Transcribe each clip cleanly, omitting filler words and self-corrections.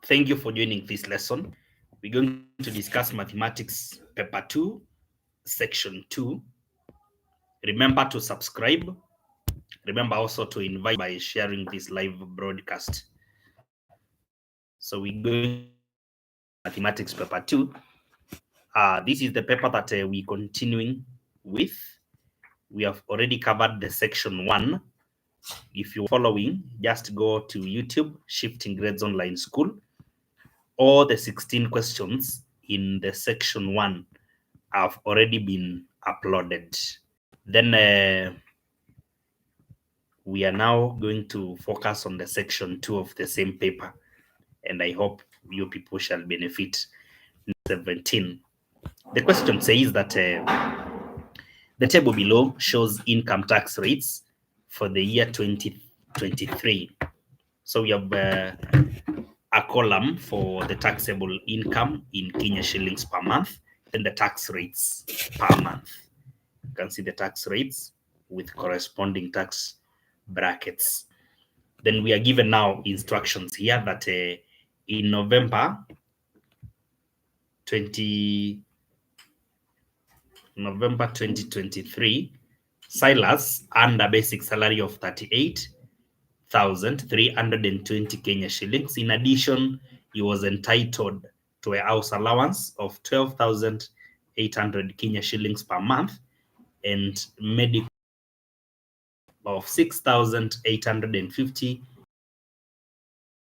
Thank you for joining this lesson. We're going to discuss mathematics paper 2, section 2. Remember to subscribe. Remember also to invite by sharing this live broadcast. So we're going to mathematics paper 2. This is the paper that we're continuing with. We have already covered the section 1. If you're following, just go to YouTube, Shifting Grades Online School. All the 16 questions in the section 1 have already been uploaded. Then we are now going to focus on the section 2 of the same paper, and I hope you people shall benefit. 17. The question says that the table below shows income tax rates for the year 2023. So we have a column for the taxable income in Kenya shillings per month, and the tax rates per month. You can see the tax rates with corresponding tax brackets. Then we are given now instructions here that in November 2023, Silas earned a basic salary of 38,320 Kenya shillings. In addition, he was entitled to a house allowance of 12,800 Kenya shillings per month and medical of 6,850.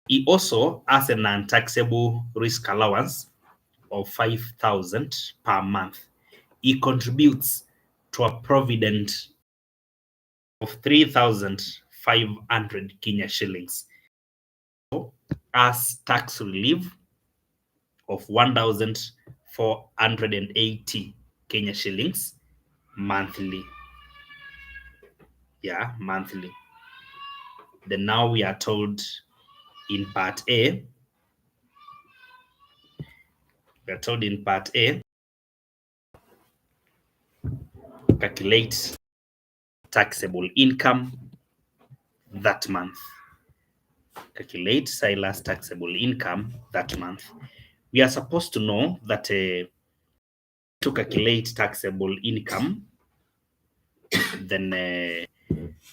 He also has a non-taxable risk allowance of 5,000 per month. He contributes to a provident of 3,500 Kenya shillings. As tax relief of 1,480 Kenya shillings monthly. Yeah, monthly. Then now we are told in part A, calculate taxable income that month. Calculate Silas taxable income that month. We are supposed to know that to calculate taxable income, then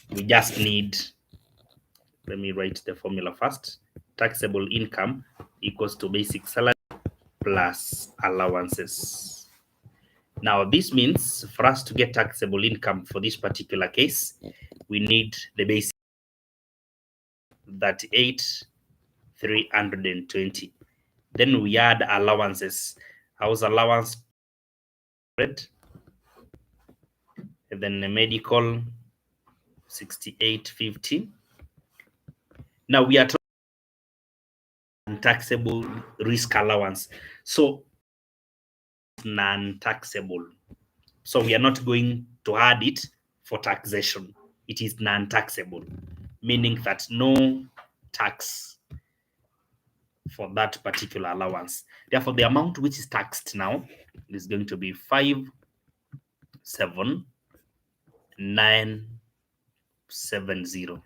we just need, let me write the formula first. Taxable income equals to basic salary plus allowances. Now, this means for us to get taxable income for this particular case, we need the basic 38,320. Then we add allowances. House allowance, and then the medical 6850. Now we are talking non-taxable risk allowance. So non-taxable. So we are not going to add it for taxation. It is non-taxable, meaning that no tax for that particular allowance. Therefore, the amount which is taxed now is going to be 57,970.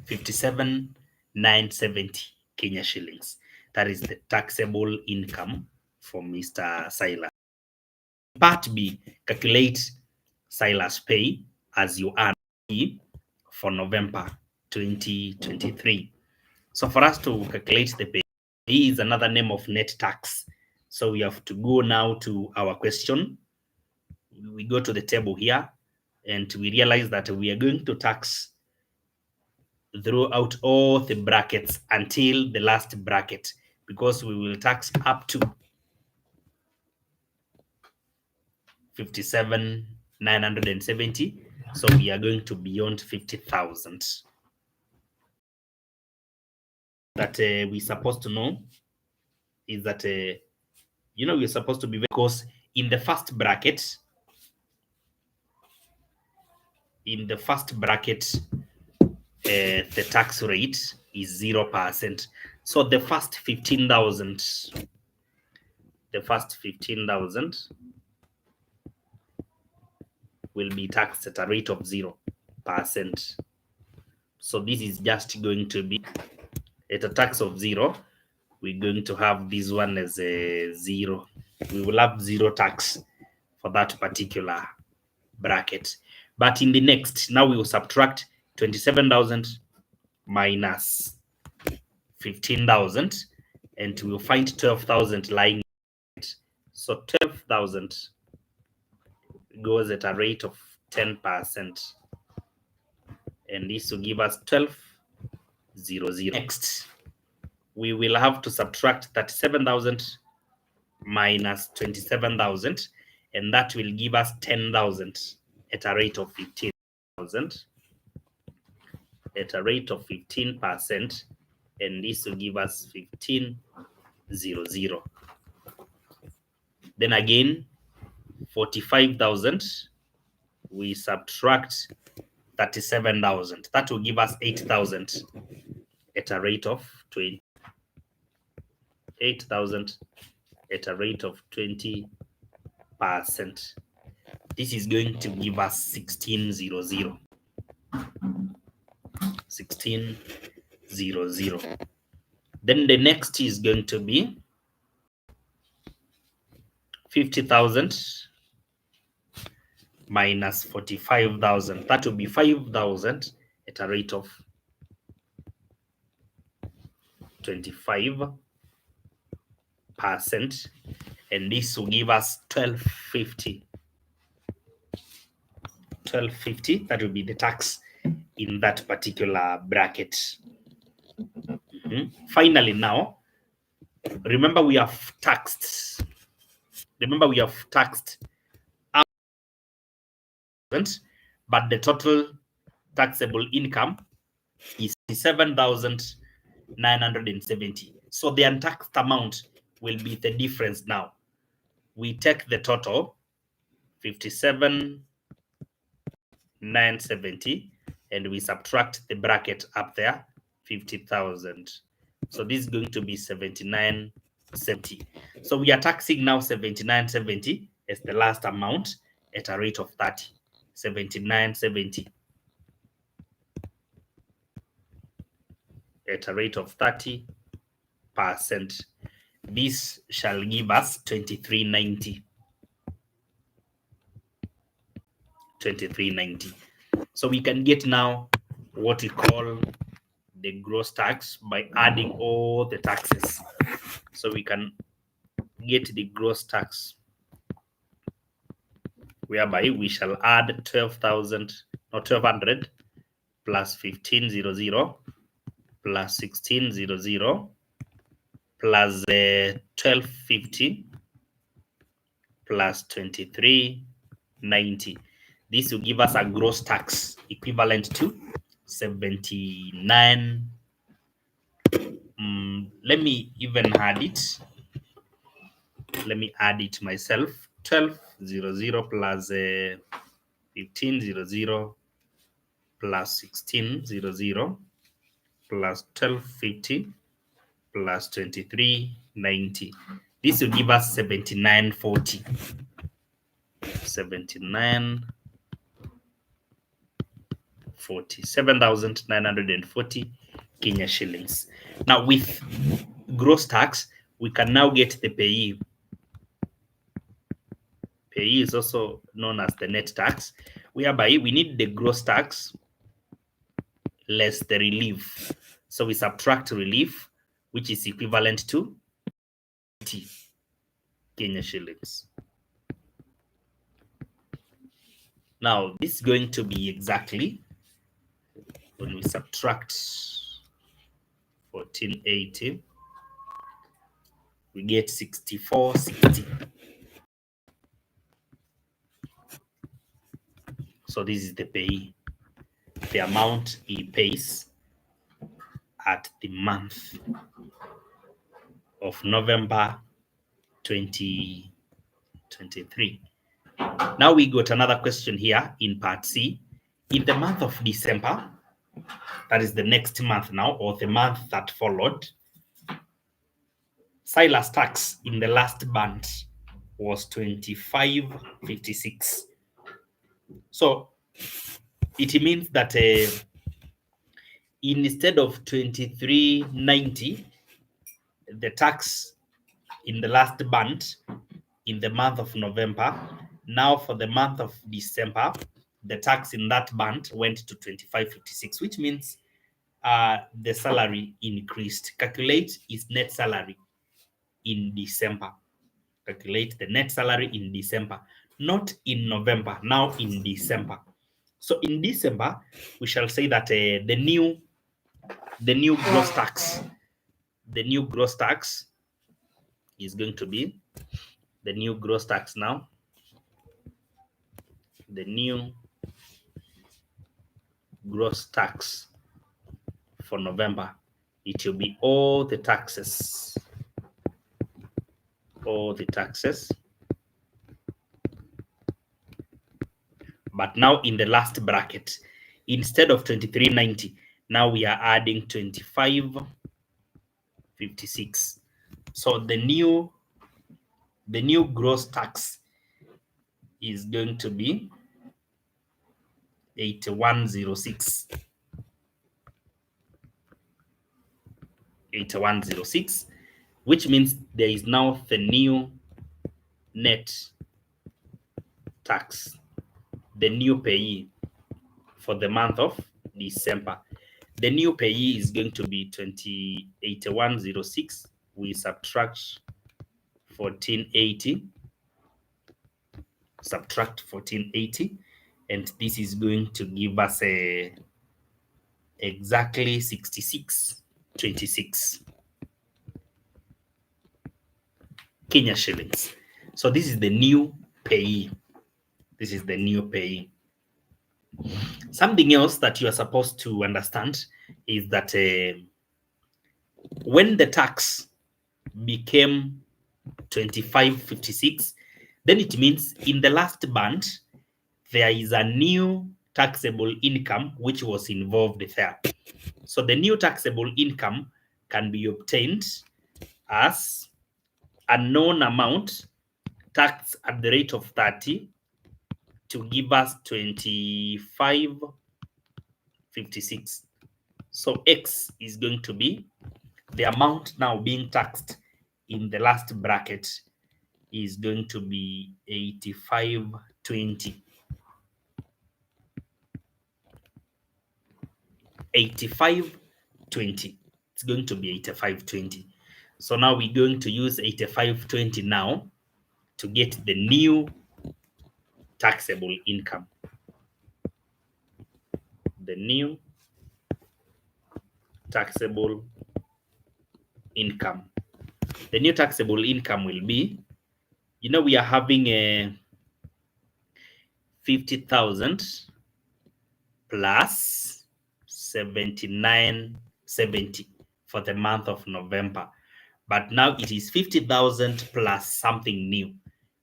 57,970 Kenya shillings. That is the taxable income for Mr. Silas. Part B, calculate Silas pay as you earn for November 2023. So for us to calculate the pay, he is another name of net tax. So we have to go now to our question. We go to the table here and we realize that we are going to tax throughout all the brackets until the last bracket, because we will tax up to 57,970. So we are going to beyond 50,000. That we're supposed to know is that we're supposed to be, because in the first bracket, the tax rate is 0%. So the first 15,000 will be taxed at a rate of 0%. So this is just going to be at a tax of 0, we're going to have this one as a 0. We will have 0 tax for that particular bracket. But in the next, now we will subtract 27,000 minus 15,000, and we will find 12,000 lying. So 12,000 goes at a rate of 10%, and this will give us 12,000. Next, we will have to subtract 37,000 minus 27,000, and that will give us 10,000 at a rate of 15,000 at a rate of 15%, and this will give us 15,000. Then again, 45,000, we subtract 37,000. That will give us 8,000 at a rate of 20. 8,000 at a rate of 20%. This is going to give us 16,000. 16,000. Then the next is going to be 50,000 minus 45,000. That will be 5,000 at a rate of 25%, and this will give us 1250. 1250, that will be the tax in that particular bracket. Finally, now, remember we have taxed. But the total taxable income is 7,970. So the untaxed amount will be the difference now. We take the total, 57,970, and we subtract the bracket up there, 50,000. So this is going to be 79,70. So we are taxing now 79,70 as the last amount at a rate of 30. 79,70 at a rate of 30%. This shall give us 2390. 2390. So we can get now what we call the gross tax by adding all the taxes. So we can get the gross tax, whereby we shall add 1200 plus 1500 plus 1600 plus 1250 plus 2390. This will give us a gross tax equivalent to 79. Let me even add it. Let me add it myself. 1200 plus 1500 plus 1600 plus 1250 plus 2390. This will give us 7940. 7,940 Kenya shillings. Now with gross tax, we can now get the payee. Payee is also known as the net tax, whereby we need the gross tax less the relief. So we subtract relief, which is equivalent to 80 Kenya shillings. Now this is going to be exactly, when we subtract 1480, we get 6460. So this is the pay, the amount he pays at the month of November 2023. Now we got another question here in part C. In the month of December, that is the next month now, or the month that followed, Silas tax in the last band was 2556. So it means that instead of 2390, the tax in the last band in the month of November, now for the month of December, the tax in that band went to 2556, which means the salary increased. Calculate his net salary in December. Calculate the net salary in December, not in November, now in December. So in December, we shall say that the new gross tax, is going to be the new gross tax now. The new gross tax for November, it will be all the taxes. But now in the last bracket, instead of 2390, now we are adding 2556. So the new gross tax is going to be 8106. 8106, which means there is now the new net tax, the new payee for the month of December. The new payee is going to be 8106. We subtract 1480. Subtract 1480, and this is going to give us exactly 6626 Kenya shillings. So this is the new payee. This is the new payee. Something else that you are supposed to understand is that when the tax became 2556, then it means in the last band, there is a new taxable income which was involved there. So the new taxable income can be obtained as a known amount taxed at the rate of 30 to give us 2556. So X is going to be the amount now being taxed in the last bracket is going to be 8520. 8520. It's going to be 8520. So now we're going to use 8520 now to get the new taxable income. The new taxable income. The new taxable income will be, we are having a 50,000 plus 7970 for the month of November. But now it is 50,000 plus something new.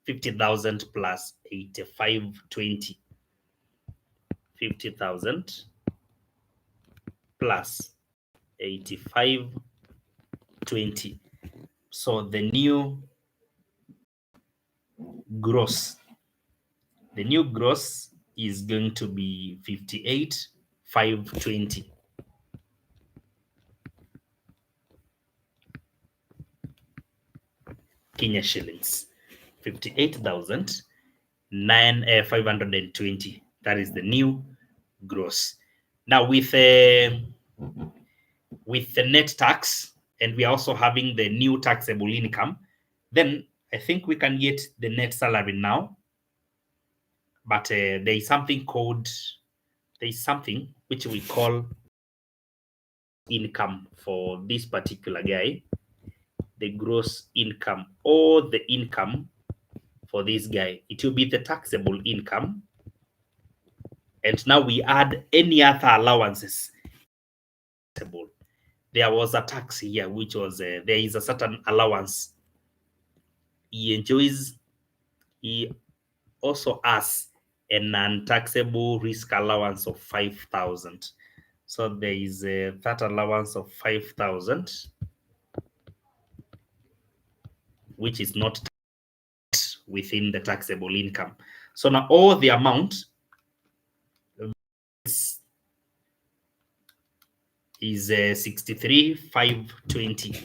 50,000 plus 8520. 50,000 plus 8520. So the new gross is going to be 58,520. Kenya shillings. 58,520. That is the new gross. Now with the net tax, and we are also having the new taxable income, then I think we can get the net salary now. But there is something which we call income for this particular guy. The gross income, or the income for this guy, it will be the taxable income. And now we add any other allowances. There was a tax here, which was there is a certain allowance he enjoys. He also has a non-taxable risk allowance of 5,000. So there is that allowance of 5,000, which is not within the taxable income. So now all the amount is 63,520.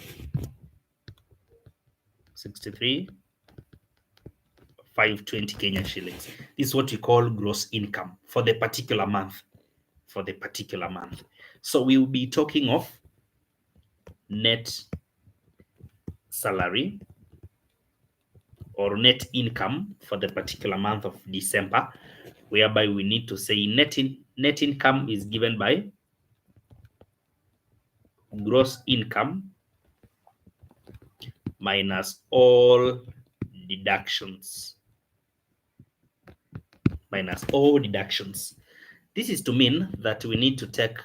63,520 Kenya shillings. This is what we call gross income for the particular month. So we will be talking of net salary or net income for the particular month of December, whereby we need to say net income is given by gross income minus all deductions. This is to mean that we need to take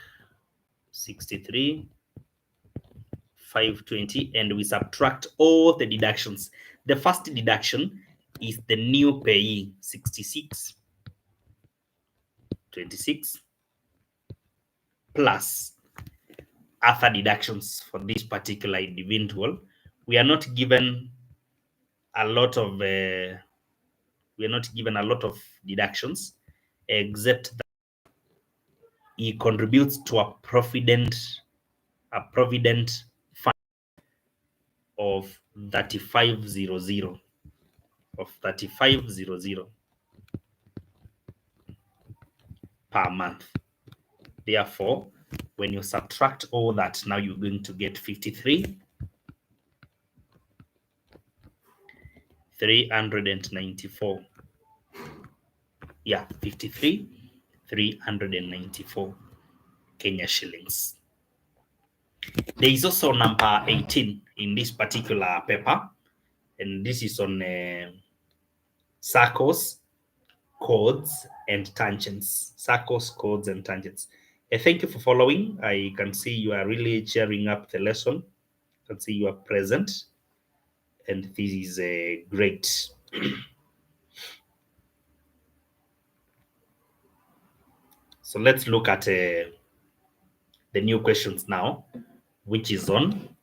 63,520 and we subtract all the deductions. The first deduction is the new payee, 66,26 plus other deductions for this particular individual. We are not given a lot of deductions, except that he contributes to a provident fund of 3,500 per month. Therefore, when you subtract all that, now you're going to get 53,394. Yeah, 53,394 Kenya shillings. There is also number 18 in this particular paper, and this is on circles, chords, and tangents. Circles, chords, and tangents. Thank you for following. I can see you are really cheering up the lesson. I can see you are present, and this is great. So let's look at the new questions now, which is on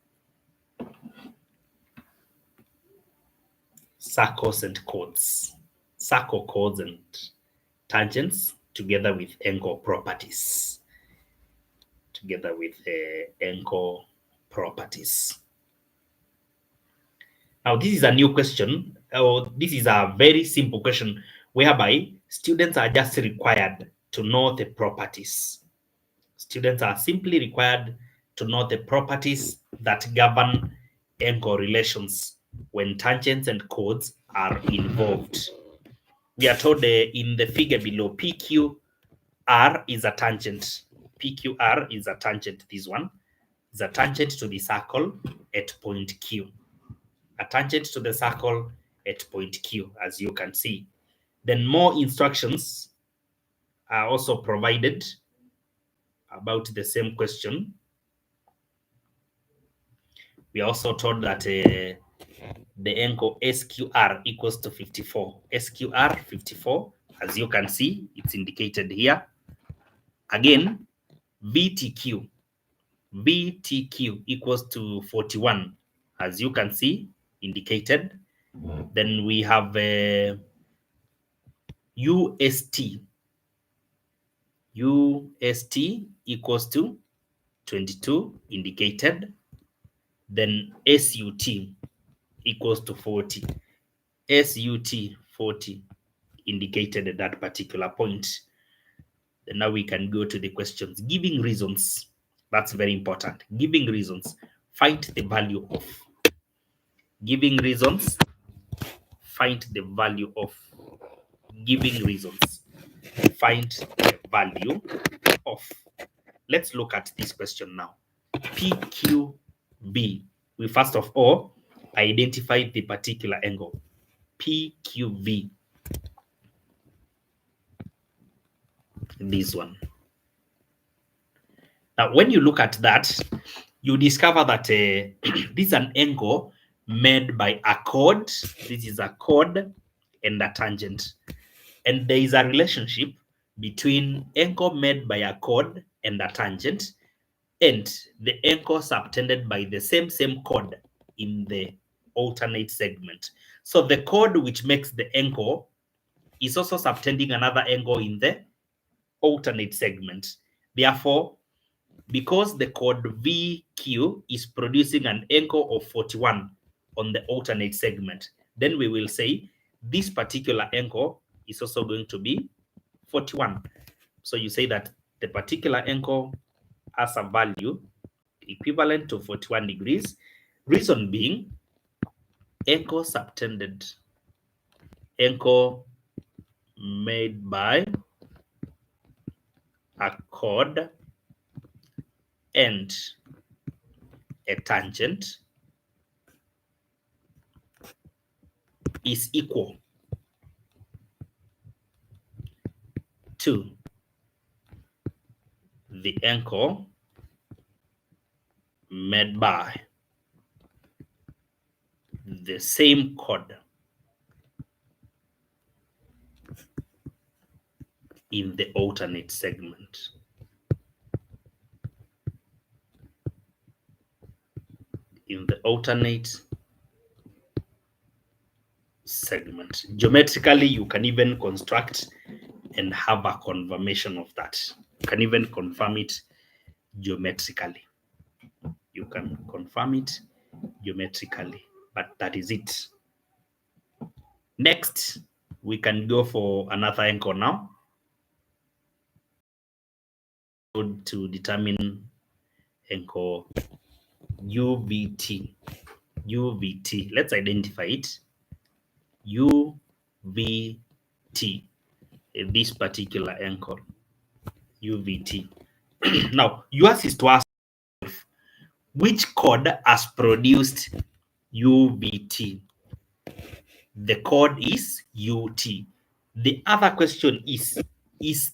circles and chords. Circle, chords, and tangents together with angle properties. Now, this is a new question. This is a very simple question whereby students are just required to know the properties. Students are simply required to know the properties that govern angle relations when tangents and chords are involved. We are told in the figure below, PQR is a tangent. PQR is a tangent. This one is a tangent to the circle at point Q. A tangent to the circle at point Q, as you can see. Then more instructions are also provided about the same question. We are also told that the angle SQR equals to 54. SQR 54, as you can see, it's indicated here. Again, VTQ equals to 41, as you can see, indicated. Then we have UST equals to 22, indicated. Then SUT equals to 40. SUT 40, indicated at that particular point. Then now we can go to the questions. Giving reasons, that's very important. Giving reasons, find the value of. Giving reasons, find the value of. Giving reasons, find the value of. Let's look at this question now. PQB. We first of all identify the particular angle. PQB. This one. Now, when you look at that, you discover that this is an angle made by a chord. This is a chord and a tangent. And there is a relationship between angle made by a chord and a tangent and the angle subtended by the same chord in the alternate segment. So the chord which makes the angle is also subtending another angle in the alternate segment. Therefore, because the chord VQ is producing an angle of 41 on the alternate segment, then we will say this particular angle is also going to be 41. So you say that the particular angle has a value equivalent to 41 degrees. Reason being, angle subtended, angle made by a chord and a tangent is equal to the angle made by the same chord in the alternate segment. In the alternate segment. Geometrically, you can even construct and have a confirmation of that. You can even confirm it geometrically. You can confirm it geometrically, but that is it. Next, we can go for another angle now to determine angle UVT. UVT. Let's identify it. UVT. This particular angle. UVT. Now, yours is to ask which chord has produced UVT. The chord is UT. The other question is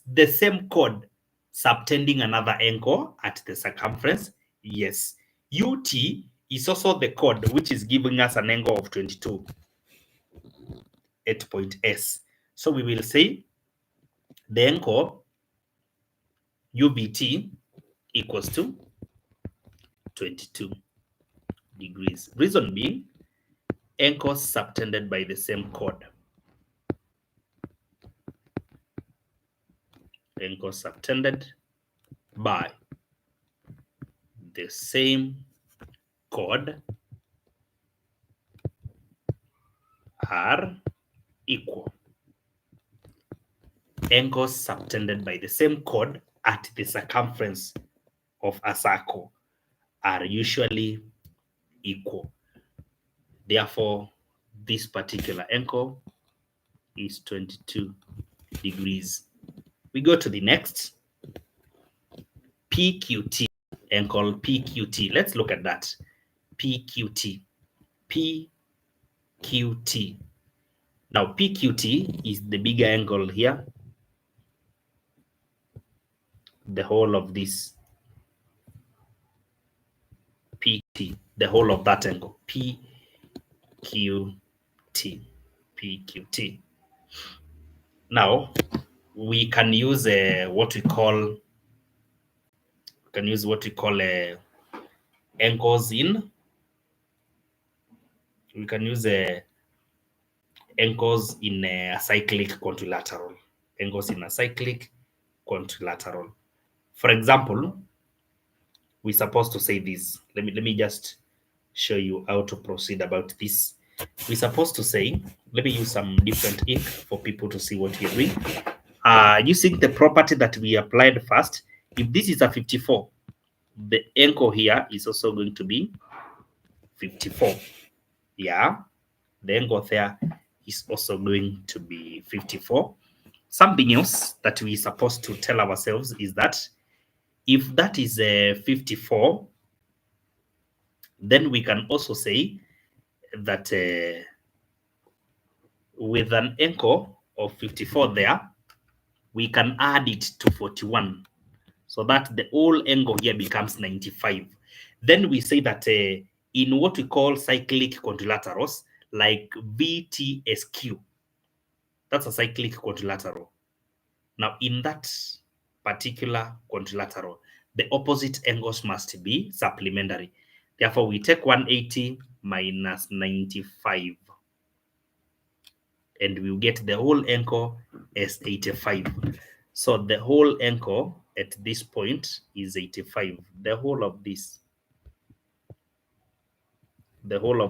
the same chord subtending another angle at the circumference? Yes. UT is also the chord which is giving us an angle of 22 at point S. So we will say the angle UVT equals to 22 degrees. Reason being, angles subtended by the same chord. Angles subtended by the same chord are equal. Angles subtended by the same chord at the circumference of a circle are usually equal. Therefore, this particular angle is 22 degrees. We go to the next, PQT, angle PQT. Let's look at that. PQT. PQT. Now, PQT is the bigger angle here. The whole of this PT, the whole of that angle, PQT, PQT. Now, we can use what we call angles in. We can use angles in a cyclic quadrilateral. Angles in a cyclic quadrilateral. For example, we're supposed to say this. Let me just show you how to proceed about this. We're supposed to say, let me use some different ink for people to see what we're doing. Using the property that we applied first, if this is a 54, the angle here is also going to be 54. Yeah, the angle there is also going to be 54. Something else that we're supposed to tell ourselves is that if that is a 54, then we can also say that with an angle of 54 there, we can add it to 41 so that the whole angle here becomes 95. Then we say that in what we call cyclic quadrilaterals, like VTSQ, that's a cyclic quadrilateral. Now, in that particular quadrilateral, the opposite angles must be supplementary. Therefore, we take 180 minus 95, and we'll get the whole angle as 85. So the whole angle at this point is 85. The whole of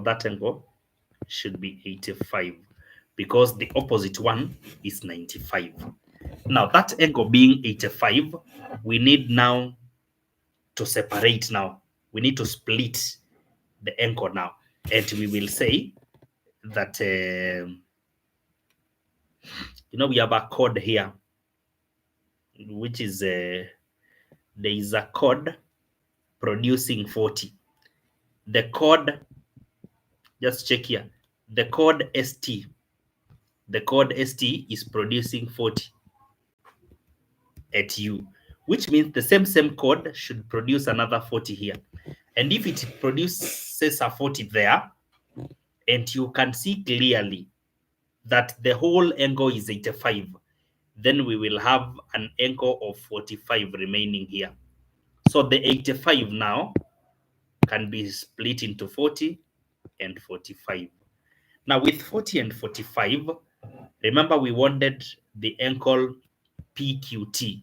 that angle should be 85 because the opposite one is 95. Now that angle being 85, we need now to separate now. We need to split the angle now. And we will say that, we have a chord here, which is, there is a chord producing 40. The chord, just check here, the chord ST is producing 40 at U, which means the same chord should produce another 40 here. And if it produces a 40 there, and you can see clearly that the whole angle is 85, then we will have an angle of 45 remaining here. So the 85 now can be split into 40 and 45. Now with 40 and 45, remember we wanted the angle PQT.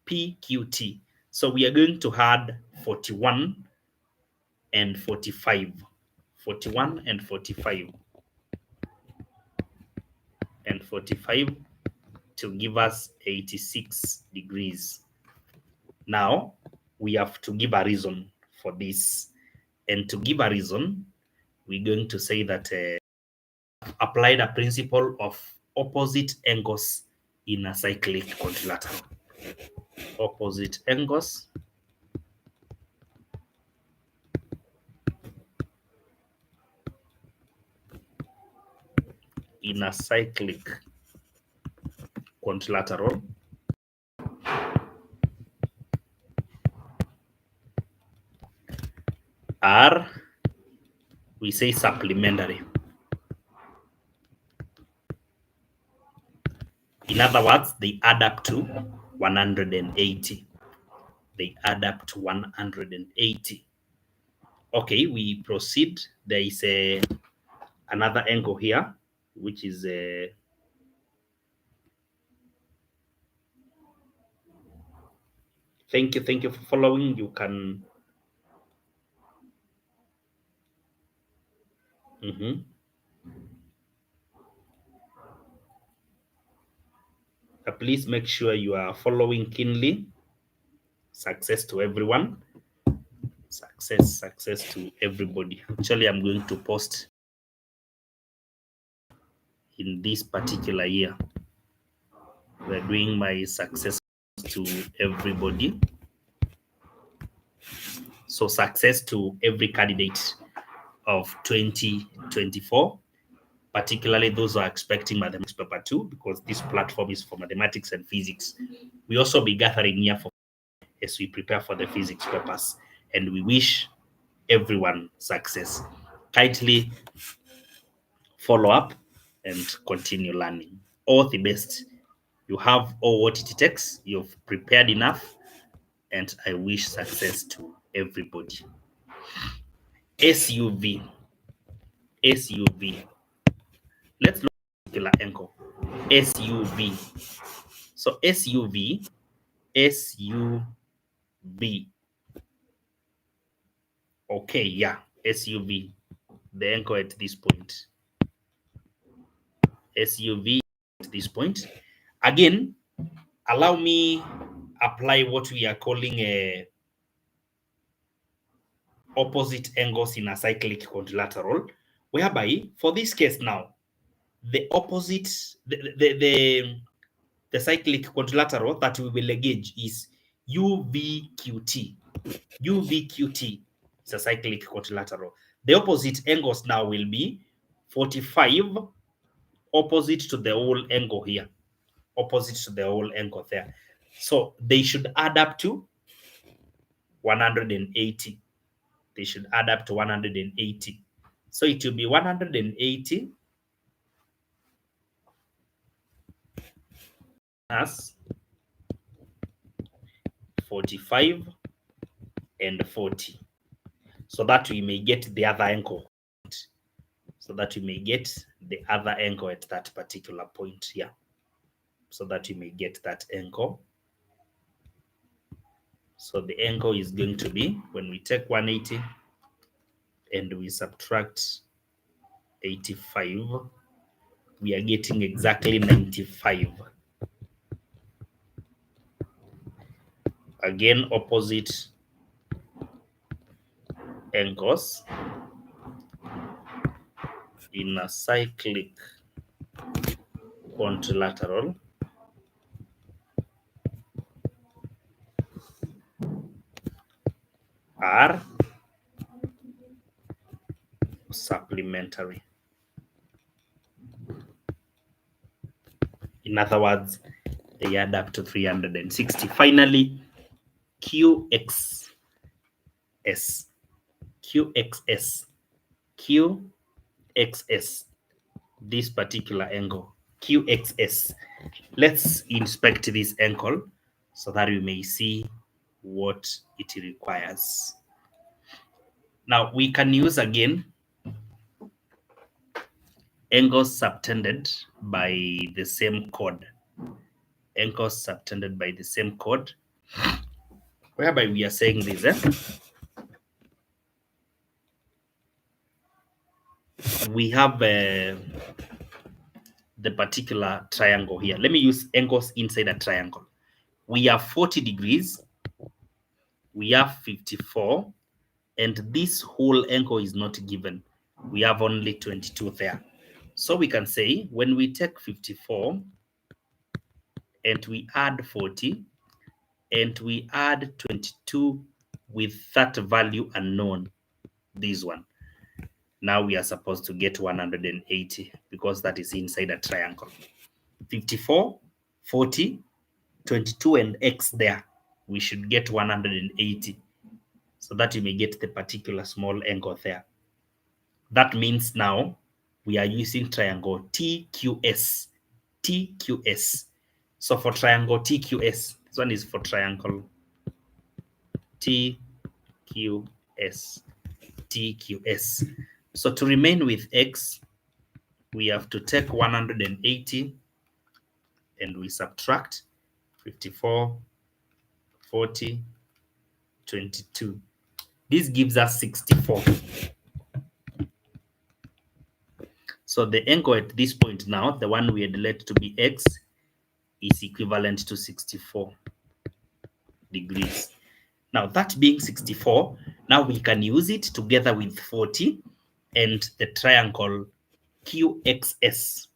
PQT. So we are going to add 41 and 45. 41 and 45. And 45 to give us 86 degrees. Now, we have to give a reason for this. And to give a reason, we're going to say that applied a principle of opposite angles in a cyclic quadrilateral. Opposite angles in a cyclic quadrilateral are, we say, supplementary. In other words, they add up to 180. They add up to 180. Okay, we proceed. There is another angle here, which is thank you for following. You can please make sure you are following keenly. Success to everyone. Success to everybody. Actually, I'm going to post in this particular year. We're doing my success to everybody. So success to every candidate of 2024, particularly those who are expecting mathematics paper 2, because this platform is for mathematics and physics. We also be gathering here for as we prepare for the physics papers, and we wish everyone success. Kindly follow up and continue learning. All the best. You have all what it takes. You've prepared enough, and I wish success to everybody. SUV. Let's look at a particular angle. SUV. So SUV. Okay, yeah, SUV. The angle at this point. SUV at this point. Again, allow me apply what we are calling a opposite angles in a cyclic quadrilateral, whereby for this case now, the opposite, the cyclic quadrilateral that we will engage is UVQT. UVQT is a cyclic quadrilateral. The opposite angles now will be 45 opposite to the whole angle here, opposite to the whole angle there. So they should add up to 180. They should add up to 180. So it will be 180 as 45 and 40. So that we may get the other angle. So that we may get the other angle at that particular point here. So that we may get that angle So the angle is going to be, when we take 180 and we subtract 85, we are getting exactly 95. Again, opposite angles in a cyclic quadrilateral are supplementary. In other words, they add up to 360. Finally, QXS, QXS, QXS, this particular angle, QXS. Let's inspect this angle so that we may see what it requires. Now, we can use again angles subtended by the same chord. Angles subtended by the same chord, whereby we are saying this. We have the particular triangle here. Let me use angles inside a triangle. We have 40 degrees, we have 54, and this whole angle is not given. We have only 22 there. So we can say when we take 54 and we add 40 and we add 22 with that value unknown, this one, now we are supposed to get 180 because that is inside a triangle. 54, 40, 22 and x there, we should get 180 so that you may get the particular small angle there. That means now we are using triangle TQS. TQS. So for triangle TQS, this one is for triangle TQS. TQS. So to remain with x, we have to take 180 and we subtract 54, 40, 22. This gives us 64. So the angle at this point now, the one we had let to be x, is equivalent to 64 degrees. Now that being 64, now we can use it together with 40 and the triangle QXS.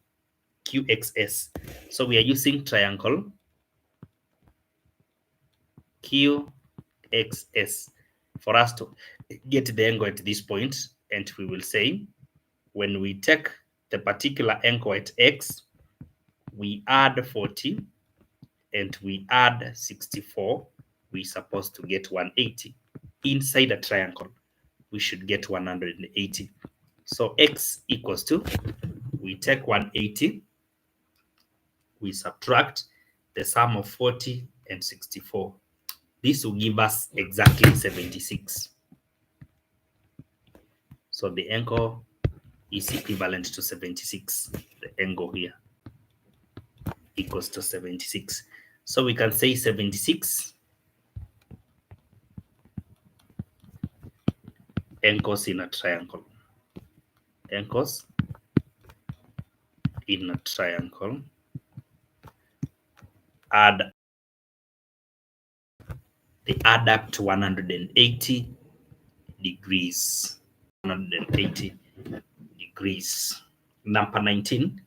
QXS. So we are using triangle QXS for us to get the angle at this point, and we will say when we take the particular angle at x, we add 40 and we add 64, we're supposed to get 180. Inside a triangle, we should get 180. So x equals to, we take 180, we subtract the sum of 40 and 64. This will give us exactly 76. So the angle is equivalent to 76. The angle here equals to 76. So we can say 76 angles in a triangle. Angles in a triangle they add up to 180 degrees. 180 degrees. Number 19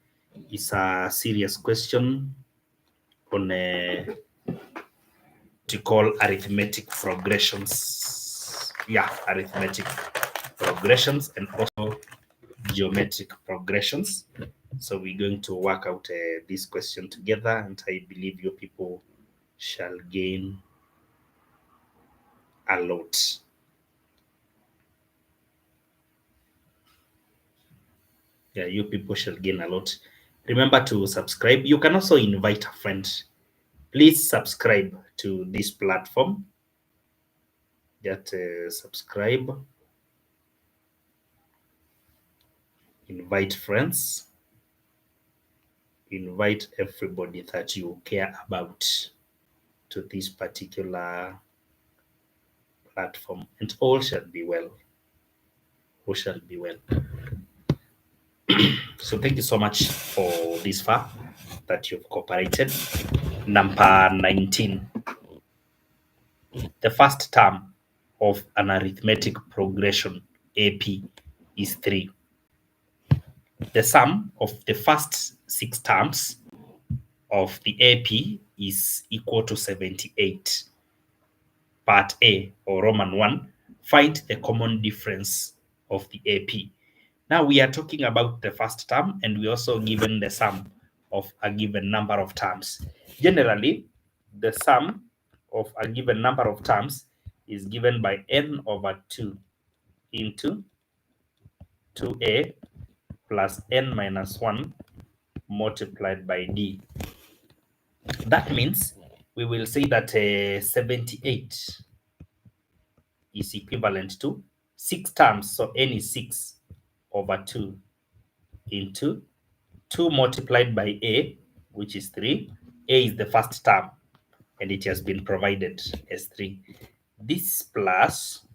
is a serious question on to call arithmetic progressions. Yeah, arithmetic progressions and also geometric progressions. So we're going to work out this question together, and I believe you people shall gain a lot. Yeah, you people shall gain a lot. Remember to subscribe. You can also invite a friend. Please subscribe to this platform. Just subscribe. Invite friends. Invite everybody that you care about to this particular platform, and all shall be well. All shall be well. So thank you so much for this far that you've cooperated. Number 19. The first term of an arithmetic progression, AP, is 3. The sum of the first 6 terms of the AP is equal to 78. Part A, or Roman 1, find the common difference of the AP. Now we are talking about the first term, and we also given the sum of a given number of terms. Generally, the sum of a given number of terms is given by n over 2 into 2a plus n minus 1 multiplied by d. That means we will say that 78 is equivalent to 6 terms. So n is 6 over 2 into 2 multiplied by a, which is 3. A is the first term, and it has been provided as 3. This plus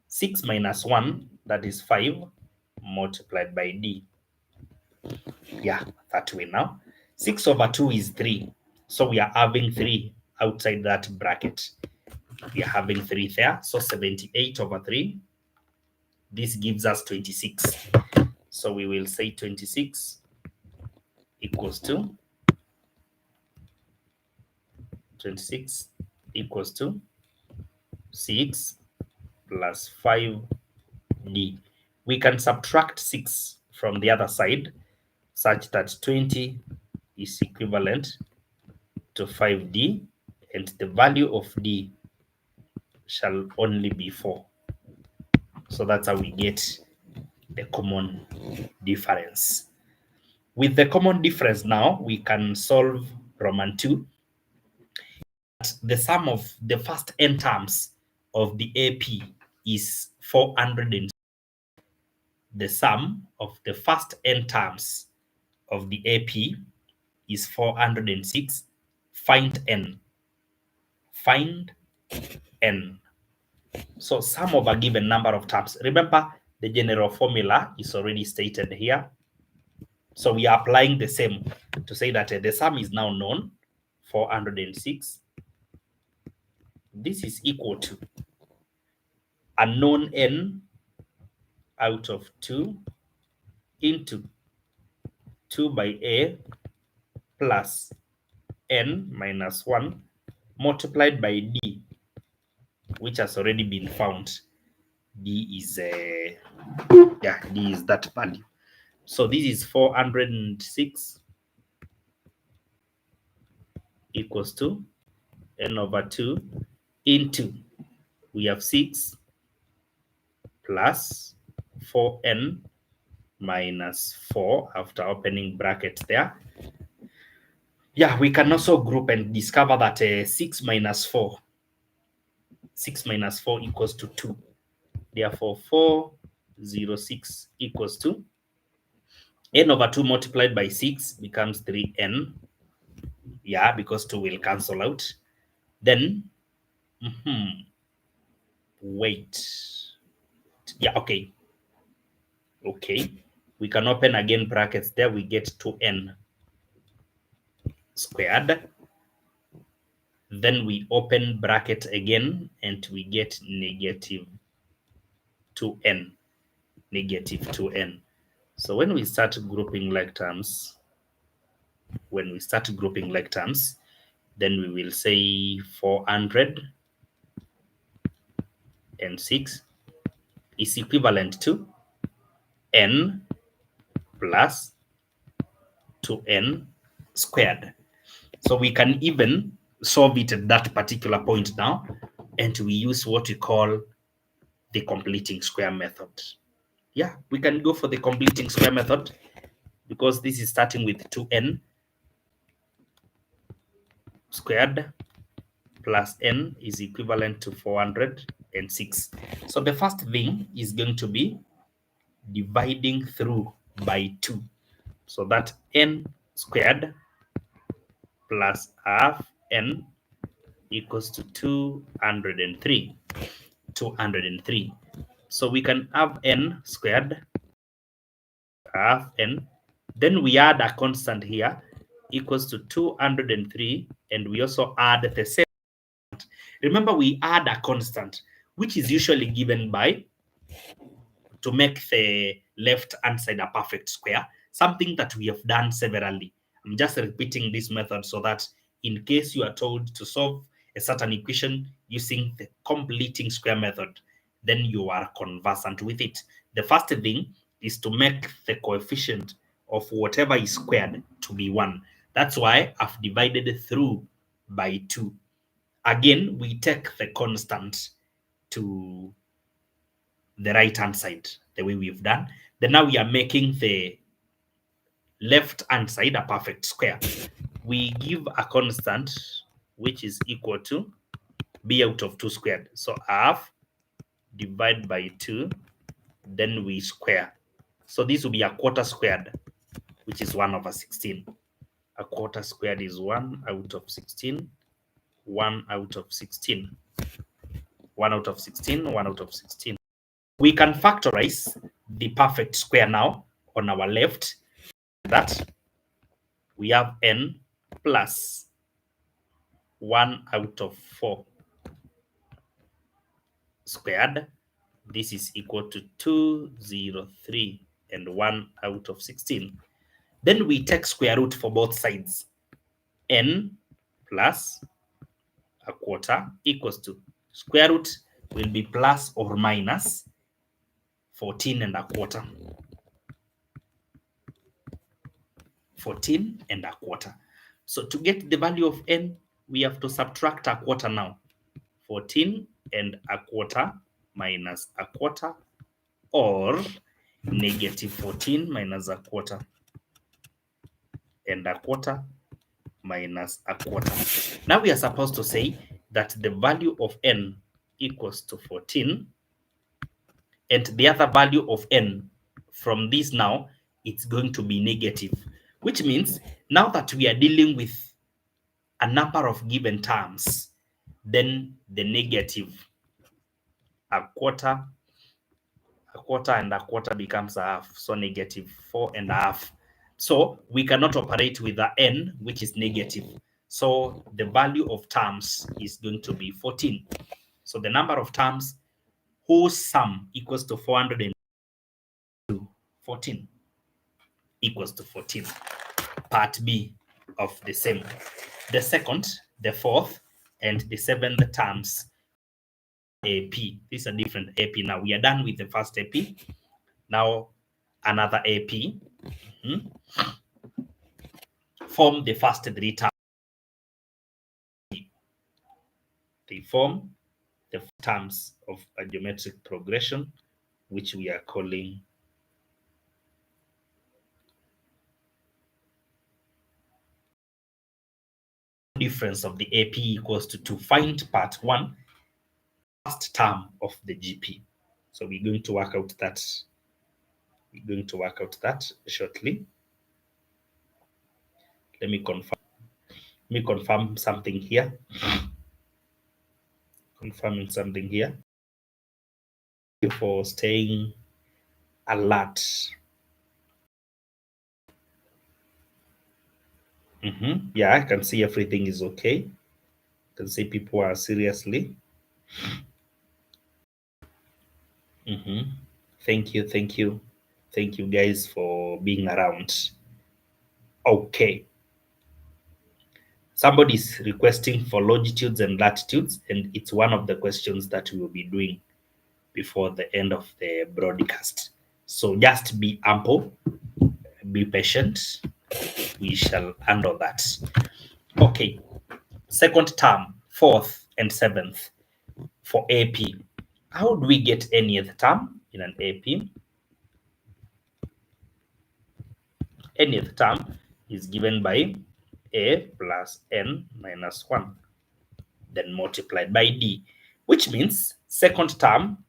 6 minus 1, that is 5, multiplied by d. Yeah, that way now. 6 over 2 is 3. So we are having 3 outside that bracket. We are having 3 there. So 78 over 3. This gives us 26. So we will say 26 equals to 26 equals to 6 plus 5d. We can subtract 6 from the other side such that 20 is equivalent to 5d, and the value of d shall only be 4. So that's how we get the common difference. With the common difference now, we can solve Roman 2. The sum of the first n terms of the AP is 400. The sum of the first n terms of the AP is 406. Find n. Find n. So sum of a given number of terms. Remember, the general formula is already stated here. So we are applying the same to say that the sum is now known, 406. This is equal to a known n out of 2 into 2 by a plus n minus 1 multiplied by d, which has already been found. D is d is that value. So this is 406 equals to n over 2 into, we have 6 plus 4n minus 4 after opening bracket there. Yeah, we can also group and discover that 6 minus 4 equals to 2. Therefore, 406 equals to n over 2 multiplied by 6 becomes 3n. Yeah, because 2 will cancel out. Then, wait. Yeah, okay. Okay. We can open again brackets there. We get 2n squared. Then we open bracket again and we get negative 2n. Negative 2n. So when we start grouping like terms, then we will say 406 is equivalent to n plus 2n squared. So we can even solve it at that particular point now, and we use what we call the completing square method. Yeah, we can go for the completing square method because this is starting with 2n squared plus n is equivalent to 406. So the first thing is going to be dividing through by 2. So that n squared plus half n equals to 203. 203. So we can have n squared, half n. Then we add a constant here equals to 203, and we also add the same. Remember, we add a constant, which is usually given by, to make the left hand side a perfect square, something that we have done severally. I'm just repeating this method so that in case you are told to solve a certain equation using the completing square method, then you are conversant with it. The first thing is to make the coefficient of whatever is squared to be 1. That's why I've divided through by 2. Again, we take the constant to the right hand side the way we've done. Then now we are making the left hand side a perfect square. We give a constant which is equal to b out of 2 squared. So half divide by 2, then we square. So this will be a quarter squared, which is 1 over 16. A quarter squared is 1 out of 16, 1 out of 16, 1 out of 16, 1 out of 16. We can factorize the perfect square now on our left. That we have n plus 1 out of 4 squared. This is equal to 203 and 1 out of 16. Then we take square root for both sides. N plus a quarter equals to square root will be plus or minus 14 and a quarter. 14 and a quarter. So to get the value of n, we have to subtract a quarter now. 14 and a quarter minus a quarter, or negative 14 minus a quarter and a quarter minus a quarter. Now we are supposed to say that the value of n equals to 14, and the other value of n from this now, it's going to be negative, which means now that we are dealing with a number of given terms, then the negative a quarter and a quarter becomes a half, so negative 4.5. So we cannot operate with the n, which is negative. So the value of terms is going to be 14. So the number of terms whose sum equals to 414 equals to 14. Part B of the same. The second, the fourth, and the seventh terms, AP. These are different AP. Now we are done with the first AP. Now another AP. Form the first 3 terms. They form the terms of a geometric progression, which we are calling difference of the AP equals to find part 1, first term of the GP. So we're going to work out that. We're going to work out that shortly. Let me confirm something here. Confirming something here. Thank you for staying alert. Yeah, I can see everything is okay. I can see people are seriously. Thank you. Thank you guys for being around. Okay. Somebody is requesting for longitudes and latitudes, and it's one of the questions that we will be doing before the end of the broadcast. So just be ample, be patient. We shall handle that. Okay. Second term, fourth and seventh for AP. How do we get any other term in an AP? Any other term is given by A plus N minus 1, then multiplied by D, which means second term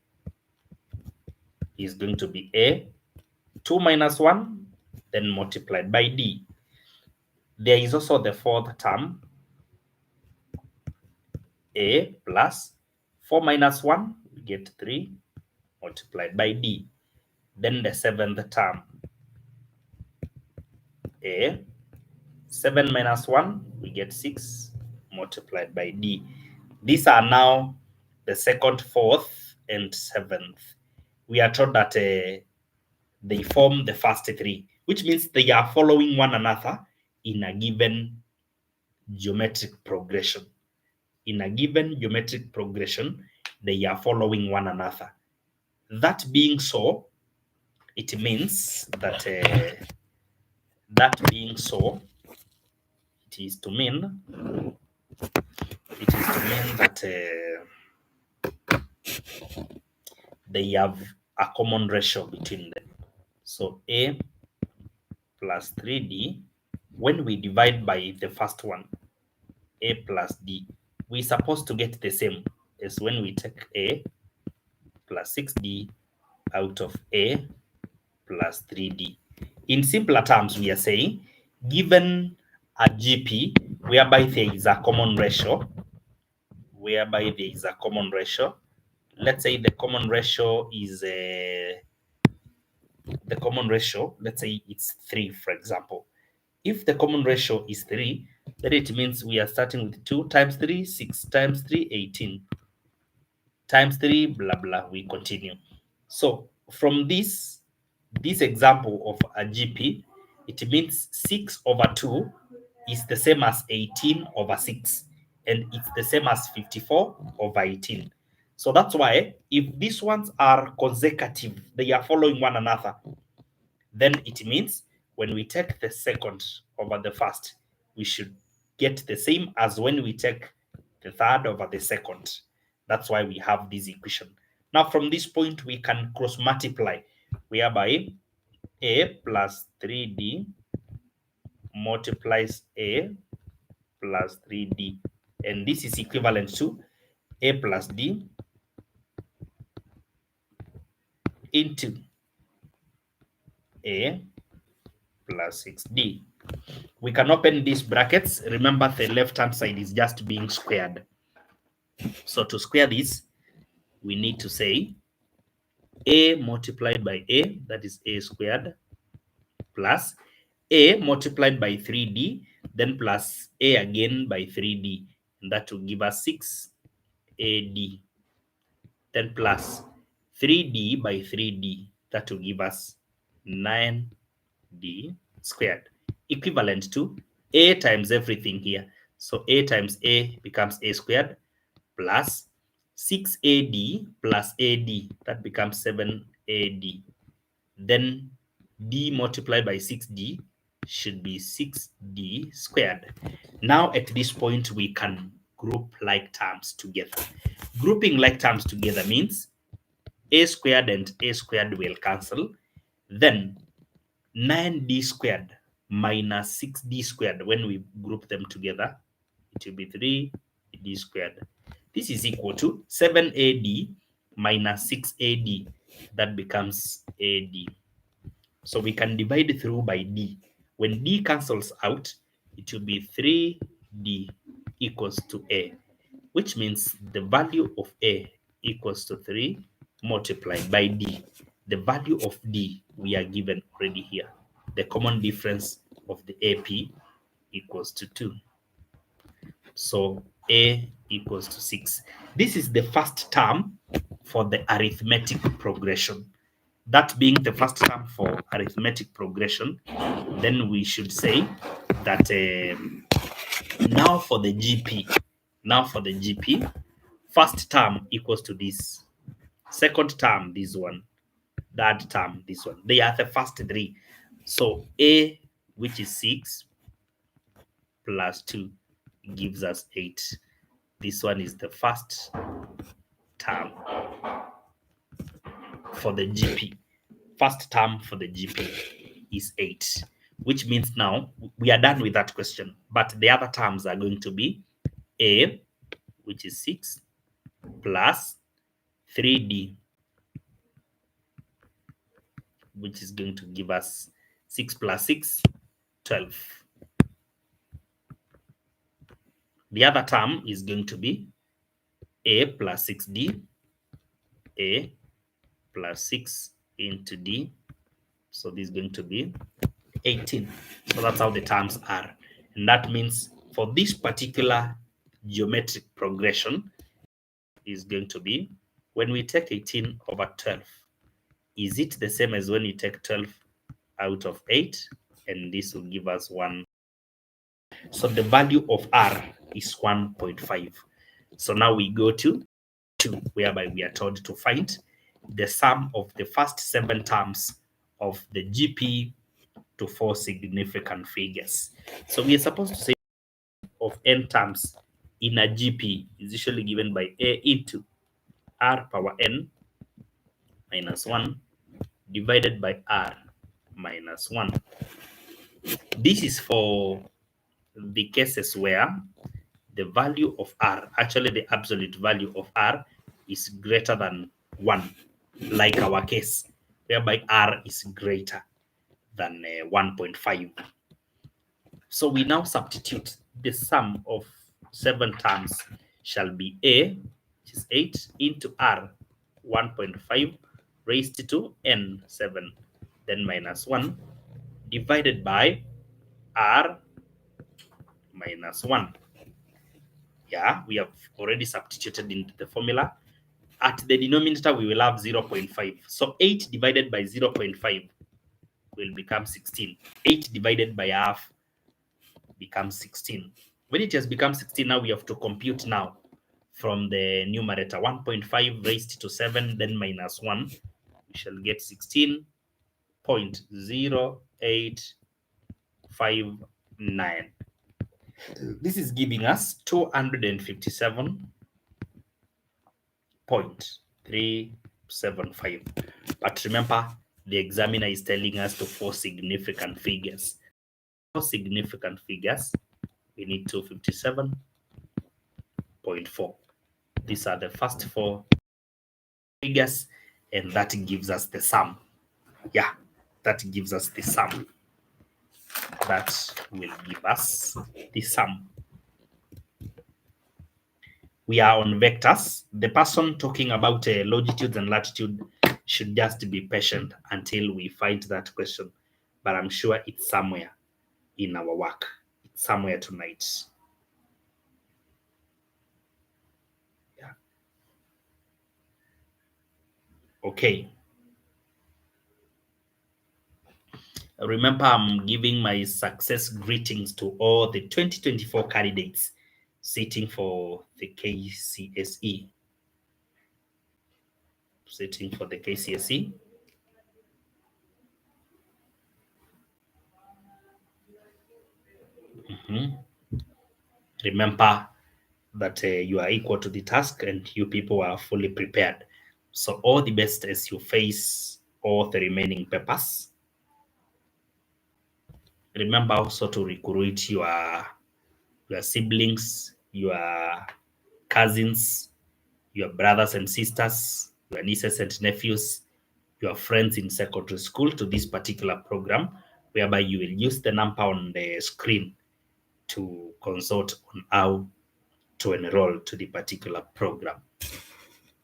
is going to be A, 2 minus 1, then multiplied by D. There is also the fourth term, A plus 4 minus 1, get 3 multiplied by D. Then the 7th term, A. 7 minus 1, we get 6 multiplied by D. These are now the 2nd, 4th, and 7th. We are told that they form the first 3, which means they are following one another in a given geometric progression. In a given geometric progression, they are following one another. That being so, it means that it is to mean that they have a common ratio between them. So A plus 3D, when we divide by the first one, A plus D, we're supposed to get the same as when we take A plus 6D out of A plus 3D. In simpler terms, we are saying, given a GP whereby there is a common ratio, let's say the common ratio is let's say it's 3, for example. If the common ratio is 3, then it means we are starting with 2 times 3, 6 times 3, 18 times 3, blah blah, we continue. So from this example of a GP, it means 6 over 2 is the same as 18 over 6, and it's the same as 54 over 18. So that's why if these ones are consecutive, they are following one another, then it means when we take the second over the first, we should get the same as when we take the third over the second. That's why we have this equation. Now, from this point, we can cross multiply, whereby A plus 3D multiplies A plus 3D. And this is equivalent to A plus D into A plus 6D. We can open these brackets. Remember, the left-hand side is just being squared. So to square this, we need to say A multiplied by A, that is A squared, plus A multiplied by 3D, then plus A again by 3D. And that will give us 6AD. Then plus 3D by 3D, that will give us 9D squared, equivalent to A times everything here. So A times A becomes A squared plus 6AD plus AD, that becomes 7AD. Then D multiplied by 6D should be 6D squared. Now at this point, we can group like terms together. Grouping like terms together means A squared and A squared will cancel. Then 9D squared minus 6D squared, when we group them together, it will be 3D squared. This is equal to 7AD minus 6AD. That becomes AD. So we can divide through by D. When D cancels out, it will be 3D equals to A, which means the value of A equals to 3 multiplied by D. The value of D we are given already here. The common difference of the AP equals to 2. So A equals to 6. This is the first term for the arithmetic progression. That being the first term for arithmetic progression, then we should say that now for the GP, first term equals to this, second term this one, third term this one. They are the first 3. So A, which is 6, plus 2 gives us 8. This one is the first term for the GP. First term for the GP is 8, which means now we are done with that question. But the other terms are going to be A, which is 6, plus 3D, which is going to give us 6 plus 6, 12. The other term is going to be A plus 6D A plus 6 into D. So this is going to be 18. So that's how the terms are. And that means for this particular geometric progression is going to be, when we take 18 over 12, is it the same as when you take 12 out of 8? And this will give us 1. So the value of R is 1.5. So now we go to 2, whereby we are told to find the sum of the first 7 terms of the GP to 4 significant figures. So we are supposed to say of n terms in a GP is usually given by A into R power n minus 1 divided by R minus 1. This is for the cases where the value of R, actually the absolute value of R, is greater than 1, like our case, whereby R is greater than 1.5. So we now substitute the sum of 7 terms shall be A, which is 8, into R, 1.5, raised to n, 7, then minus 1, divided by R minus 1. Yeah, we have already substituted into the formula. At the denominator, we will have 0.5. So 8 divided by 0.5 will become 16. 8 divided by half becomes 16. When it has become 16, now we have to compute now from the numerator. 1.5 raised to 7, then minus 1. We shall get 16.0859. This is giving us 257.375. But remember, the examiner is telling us to 4 significant figures. 4 significant figures, we need 257.4. These are the first 4 figures, and that gives us the sum. Yeah, that gives us the sum. That will give us the sum. We are on vectors. The person talking about longitude and latitude should just be patient until we find that question. But I'm sure it's somewhere in our work. It's somewhere tonight. Yeah. Okay. Remember, I'm giving my success greetings to all the 2024 candidates sitting for the KCSE. Sitting for the KCSE. Remember that you are equal to the task and you people are fully prepared. So all the best as you face all the remaining papers. Remember also to recruit your siblings, your cousins, your brothers and sisters, your nieces and nephews, your friends in secondary school to this particular program, whereby you will use the number on the screen to consult on how to enroll to the particular program.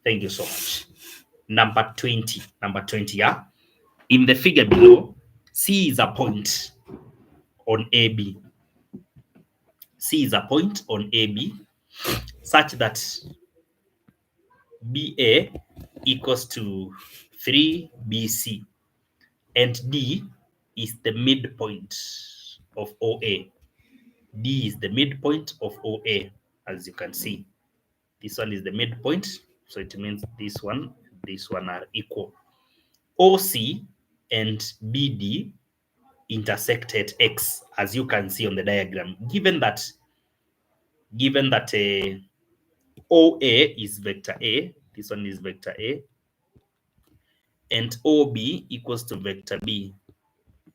Thank you so much. Number 20, yeah. In the figure below, C is a point on AB. C is a point on AB such that BA equals to 3BC and D is the midpoint of OA. D is the midpoint of OA, as you can see. This one is the midpoint, so it means this one are equal. OC and BD intersect at X, as you can see on the diagram. Given that OA is vector A, this one is vector A, and OB equals to vector B,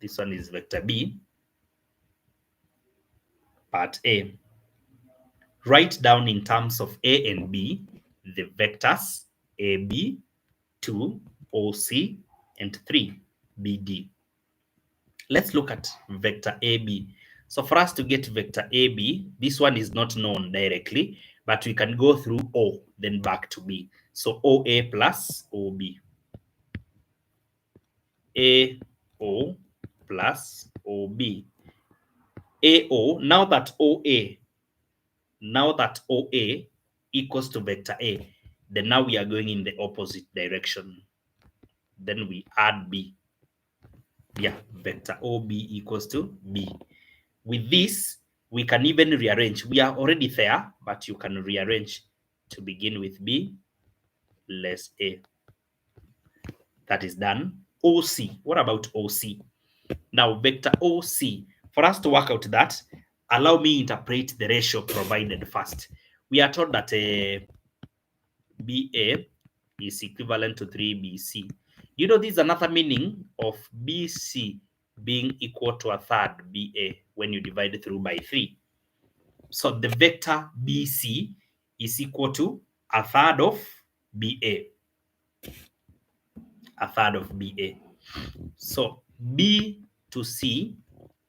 this one is vector B, part A. Write down in terms of A and B the vectors AB, 2, OC, and 3, BD. Let's look at vector AB. So for us to get vector AB, this one is not known directly, but we can go through O, then back to B. So OA plus OB. AO plus OB. AO, now that OA equals to vector A, then now we are going in the opposite direction. Then we add B. Yeah, vector OB equals to B. With this, we can even rearrange. We are already there, but you can rearrange to begin with B less A. That is done. OC. What about OC? Now, vector OC. For us to work out that, allow me interpret the ratio provided first. We are told that BA is equivalent to 3BC. You know, this is another meaning of BC being equal to a third BA when you divide through by 3. So the vector BC is equal to a third of BA. A third of BA. So B to C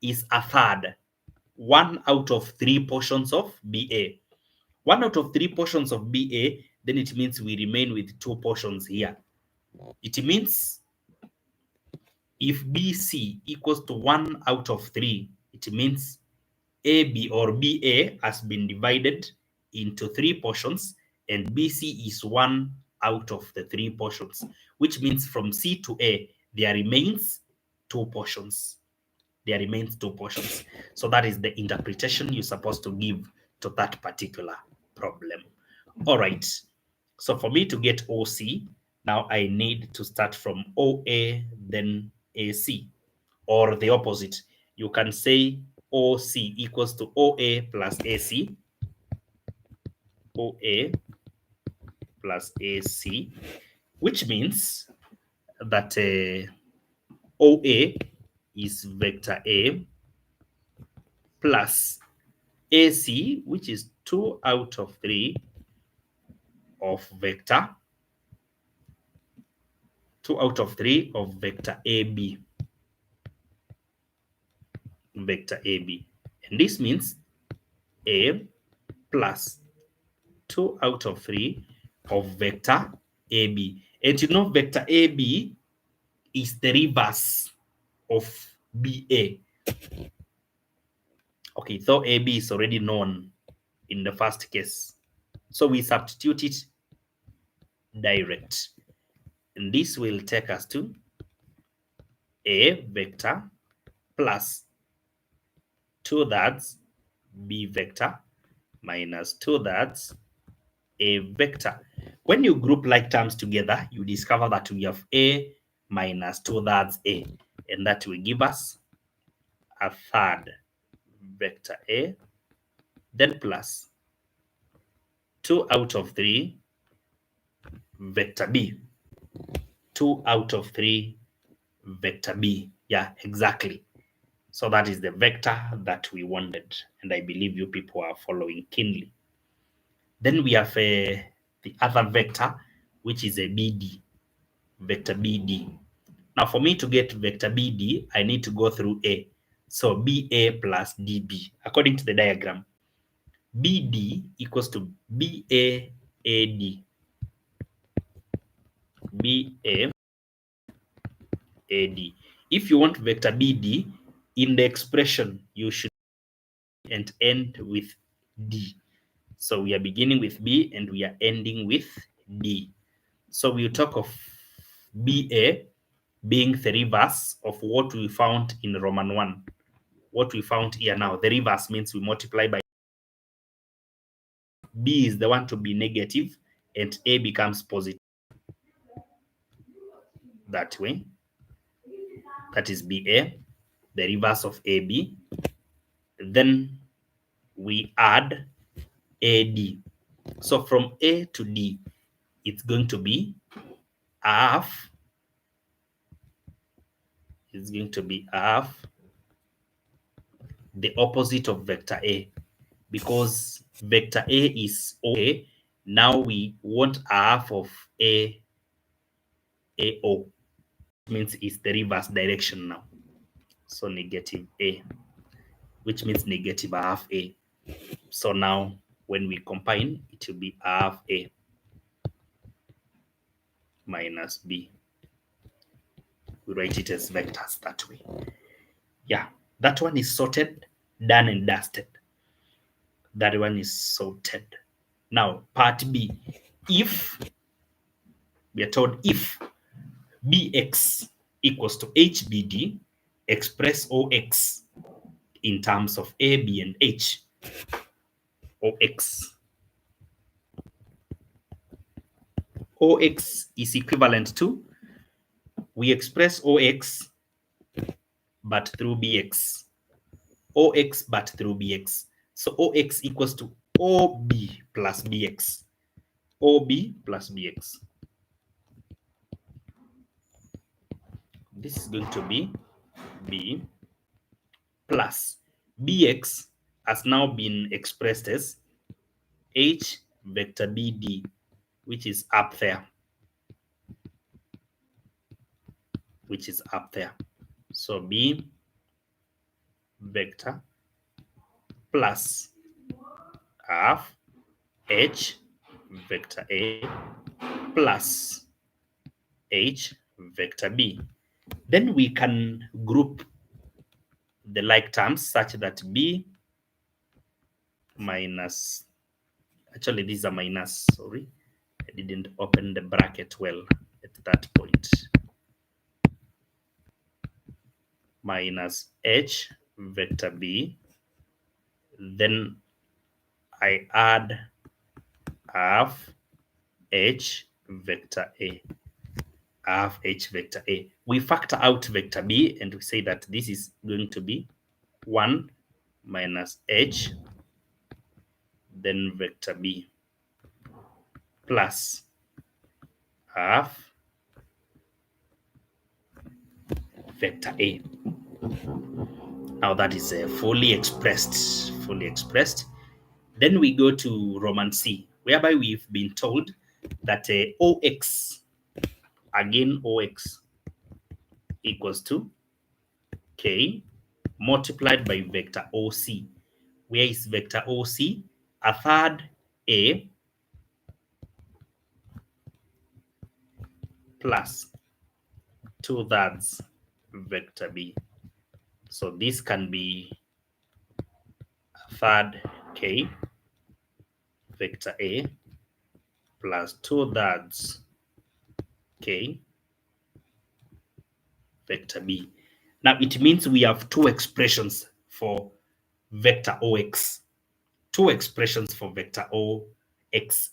is a third. 1 out of 3 portions of BA. 1 out of 3 portions of BA, then it means we remain with 2 portions here. It means if BC equals to 1 out of 3, it means AB or BA has been divided into 3 portions and BC is 1 out of the 3 portions, which means from C to A, there remains 2 portions. There remains 2 portions. So that is the interpretation you're supposed to give to that particular problem. All right. So for me to get OC, now I need to start from OA, then AC, or the opposite. You can say OC equals to OA plus AC, OA plus AC, which means that OA is vector A plus AC, which is 2 out of 3 of vector, 2 out of 3 of vector AB. Vector AB. And this means A plus 2 out of 3 of vector AB. And you know, vector AB is the reverse of BA. Okay, so AB is already known in the first case. So we substitute it direct. And this will take us to A vector plus 2/3 B vector minus 2/3 A vector. When you group like terms together, you discover that we have A minus 2/3 A, and that will give us a third vector A, then plus 2 out of 3 vector B. 2 out of 3 vector B. Yeah, exactly. So that is the vector that we wanted, and I believe you people are following keenly. Then we have the other vector, which is a BD, vector BD. Now, for me to get vector BD, I need to go through A. So BA plus DB. According to the diagram, BD equals to BAAD. BAAD. If you want vector BD, in the expression, you should and end with D. So we are beginning with B and we are ending with D. So we'll talk of BA being the reverse of what we found in Roman 1. What we found here now, the reverse means we multiply by B is the one to be negative and A becomes positive. That way, that is BA, the reverse of AB. Then we add AD. So from A to D, it's going to be half. It's going to be half the opposite of vector A, because vector A is OA. Now we want half of AO. Means it's the reverse direction now. So negative A, which means negative half A. So now when we combine, it will be half A. minus b. We write it as vectors that way. Yeah, that one is sorted, done and dusted. That one is sorted. Now, part B. If we are told if bx equals to hbd, express ox in terms of a, b, and h. Ox is equivalent to, we express ox but through bx. Ox but through bx. So ox equals to ob plus bx. ob plus bx. This is going to be b plus bx has now been expressed as h vector bd, which is up there. So b vector plus half h vector a plus h vector b. Then we can group the like terms such that b minus, actually these are minus, sorry, I didn't open the bracket well at that point, minus h vector b, then I add half h vector a, half h vector a. We factor out vector b and we say that this is going to be 1 minus h, then vector b, plus half vector a. Now that is fully expressed. Then we go to Roman C, whereby we've been told that ox, again ox, equals to k multiplied by vector oc. Where is vector oc? A third a plus 2/3 vector b. So this can be a third k vector a plus 2/3 k vector b. Now it means we have two expressions for vector ox,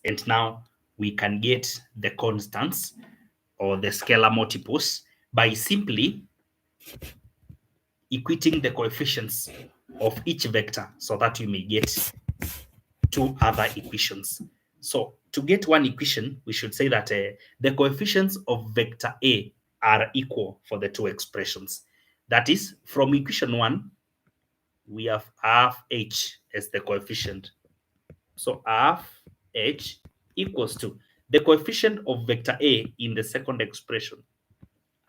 and now we can get the constants or the scalar multiples by simply equating the coefficients of each vector so that we may get two other equations. So to get one equation, we should say that the coefficients of vector A are equal for the two expressions. That is, from equation 1, we have half h as the coefficient. So half h equals to the coefficient of vector A in the second expression,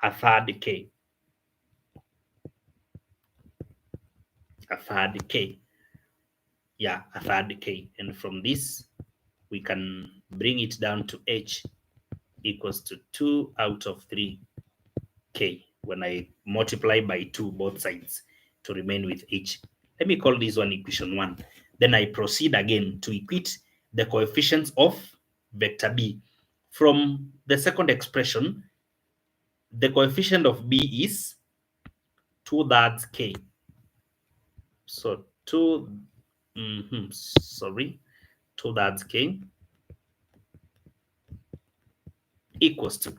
a third k. Yeah, a third k. And from this, we can bring it down to h equals to 2 out of 3 k when I multiply by 2 both sides to remain with h. Let me call this one equation 1. Then I proceed again to equate the coefficients of vector b. From the second expression, the coefficient of b is 2/3 k. So 2/3 k equals to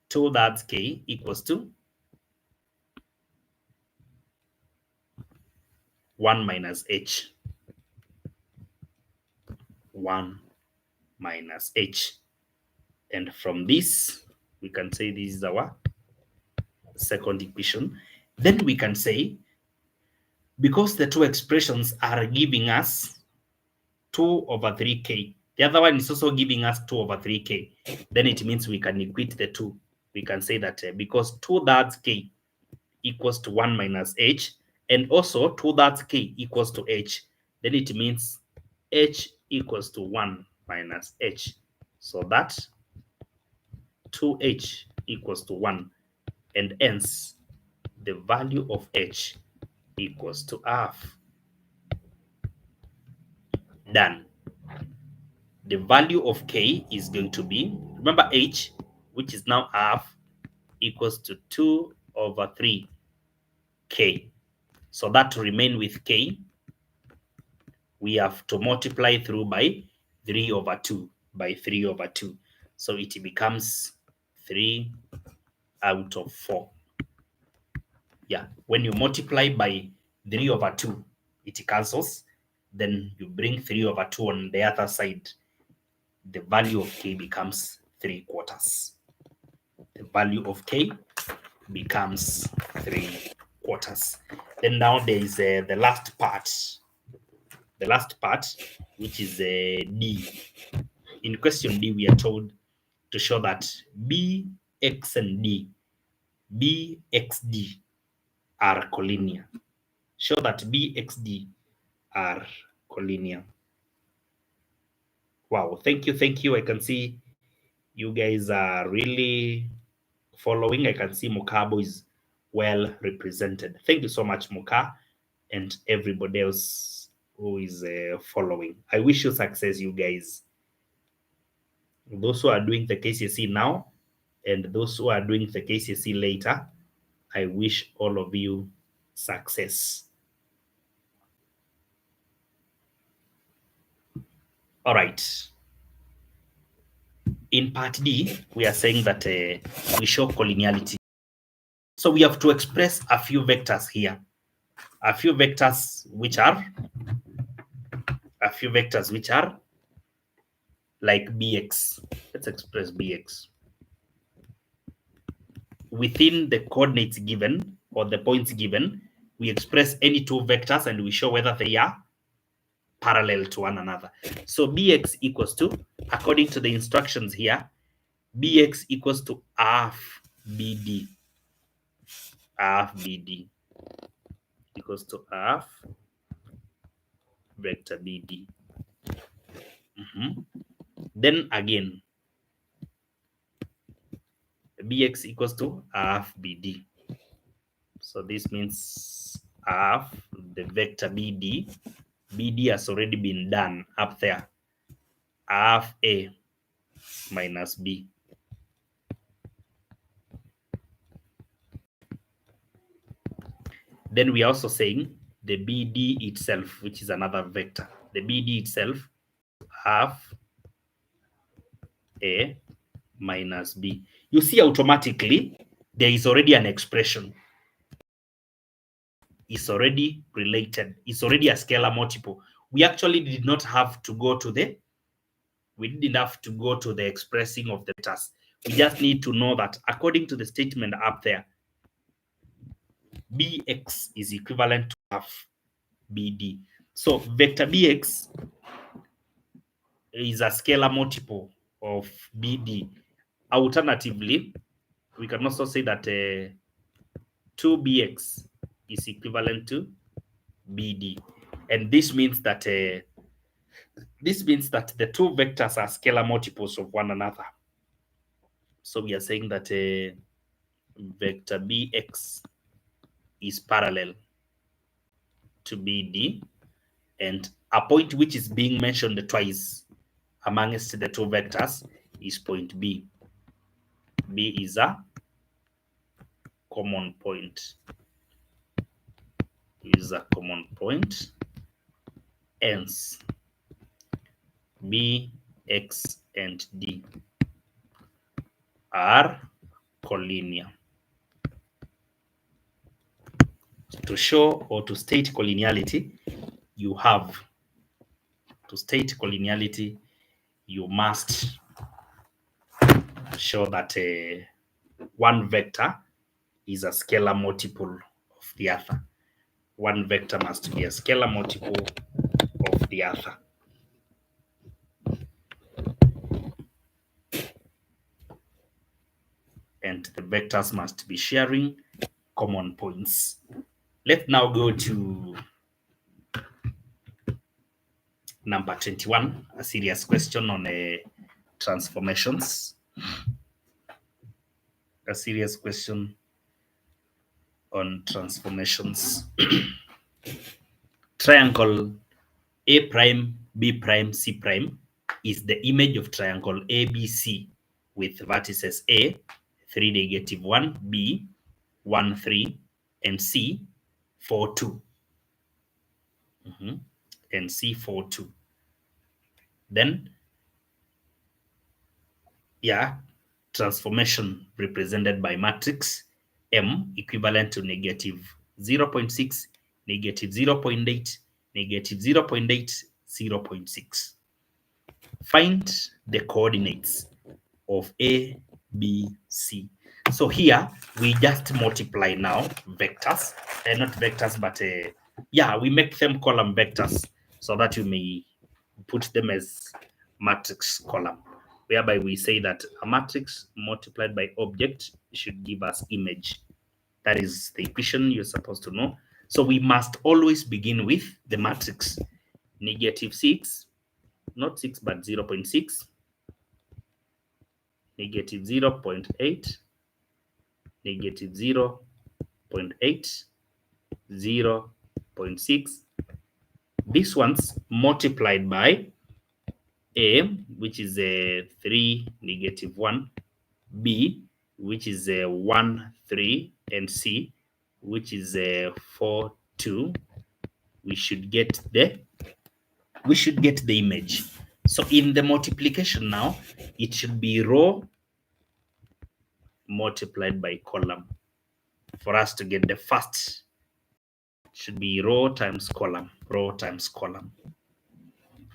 2/3 k equals to 1 minus h. 1 minus h. And from this, we can say this is our second equation. Then we can say, because the two expressions are giving us 2/3k, the other one is also giving us 2/3k, then it means we can equate the two. We can say that because 2/3 k equals to 1 minus h, and also 2/3 k equals to h, then it means h equals to 1 minus h. So that 2h equals to 1, and hence the value of h equals to half. Done. The value of k is going to be, remember h, which is now half, equals to 2 over 3 k. So that to remain with k, we have to multiply through by 3 over 2, by 3 over 2. So it becomes 3 out of 4. Yeah, when you multiply by 3 over 2, it cancels. Then you bring 3 over 2 on the other side. The value of k becomes 3/4. The value of k becomes 3/4. Then now there is the last part. The last part, which is D. In question D, we are told to show that B, X, and D, B, X, D are collinear. Show that B, X, D are collinear. Wow, thank you. I can see you guys are really following. I can see Mokabo is well represented. Thank you so much, Moka, and everybody else who is following. I wish you success, you guys. Those who are doing the KCSE now and those who are doing the KCSE later, I wish all of you success. All right. In part D, we are saying that we show collinearity. So we have to express a few vectors here. A few vectors which are like bx. Let's express bx. Within the coordinates given or the points given, we express any two vectors and we show whether they are parallel to one another. So bx equals to, according to the instructions here, bx equals to half bd. Half bd equals to half vector bd. Then again, bx equals to half bd. So this means half the vector bd. Bd has already been done up there. Half a minus b. Then we are also saying the bd itself, which is another vector. The bd itself, half a minus b. You see automatically there is already an expression. It's already related. It's already a scalar multiple. We actually did not have to go to the expressing of the vectors. We just need to know that according to the statement up there, bx is equivalent to half bd. So vector bx is a scalar multiple of bd. Alternatively, we can also say that 2bx is equivalent to bd, and this means that the two vectors are scalar multiples of one another. So we are saying that vector bx is parallel to bd, and a point which is being mentioned twice amongst the two vectors is point b. B is a common point. Hence b, x, and d are collinear. To show or to state collinearity, you must show that one vector is a scalar multiple of the other. One vector must be a scalar multiple of the other. And the vectors must be sharing common points. Let's now go to number 21, a serious question on transformations. a serious question on transformations. Triangle A prime, B prime, C prime is the image of triangle ABC with vertices A, 3, -1, B, 1, 3, and C, 4, 2. And C, 4, 2. Then, yeah, transformation represented by matrix M equivalent to -0.6, -0.8, -0.8, 0.6. Find the coordinates of A, B, C. So here we just multiply now vectors, not vectors, but yeah, we make them column vectors so that you may put them as matrix column, whereby we say that a matrix multiplied by object should give us image. That is the equation you're supposed to know. So we must always begin with the matrix. -6, not 6, but 0.6, -0.8, -0.8, 0.6. These ones multiplied by A, which is a 3, -1, B, which is a 1, 3, and C, which is a 4, 2. We should get the image. So in the multiplication now, it should be row multiplied by column. For us to get the first, it should be row times column, row times column,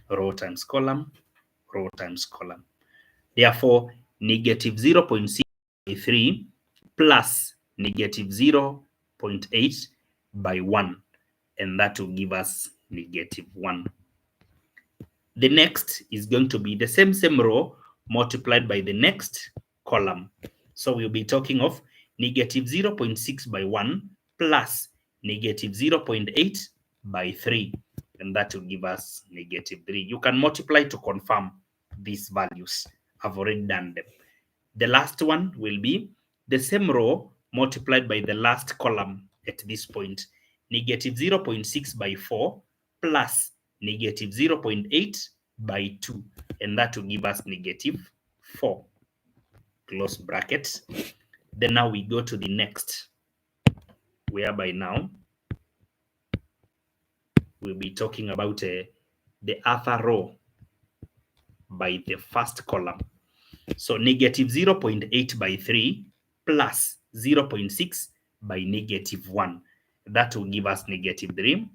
row times column, row times column. Therefore, -0.63 plus -0.8 by 1, and that will give us -1. The next is going to be the same row multiplied by the next column. So we'll be talking of -0.6 by 1 plus -0.8 by 3, and that will give us -3. You can multiply to confirm these values. I've already done them. The last one will be the same row multiplied by the last column at this point, -0.6 by 4 plus -0.8 by 2, and that will give us -4, close bracket. Then now we go to the next, whereby now we'll be talking about the other row by the first column. So -0.8 by 3 plus 0.6 by -1. That will give us -3.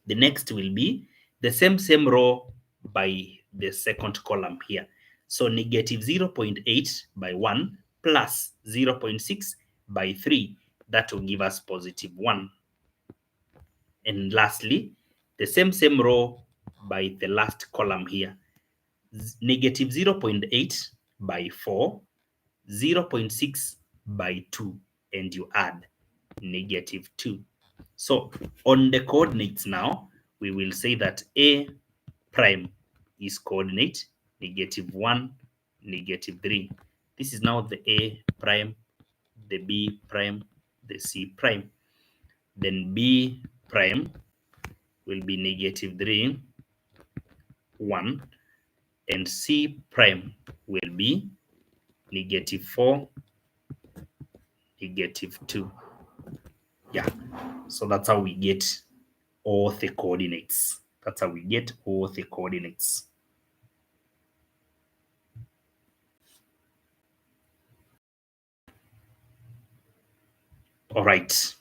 The next will be the same row by the second column here. So -0.8 by 1 plus 0.6 by 3. That will give us +1. And lastly, the same row by the last column here. -0.8 by 4, 0.6 by 2, and you add -2. So on the coordinates now, we will say that A prime is coordinate -1, -3. This is now the A prime, the B prime, the C prime. Then B prime will be -3, 1, and C prime will be -4, -2. Yeah, so that's how we get all the coordinates. That's how we get all the coordinates. All right.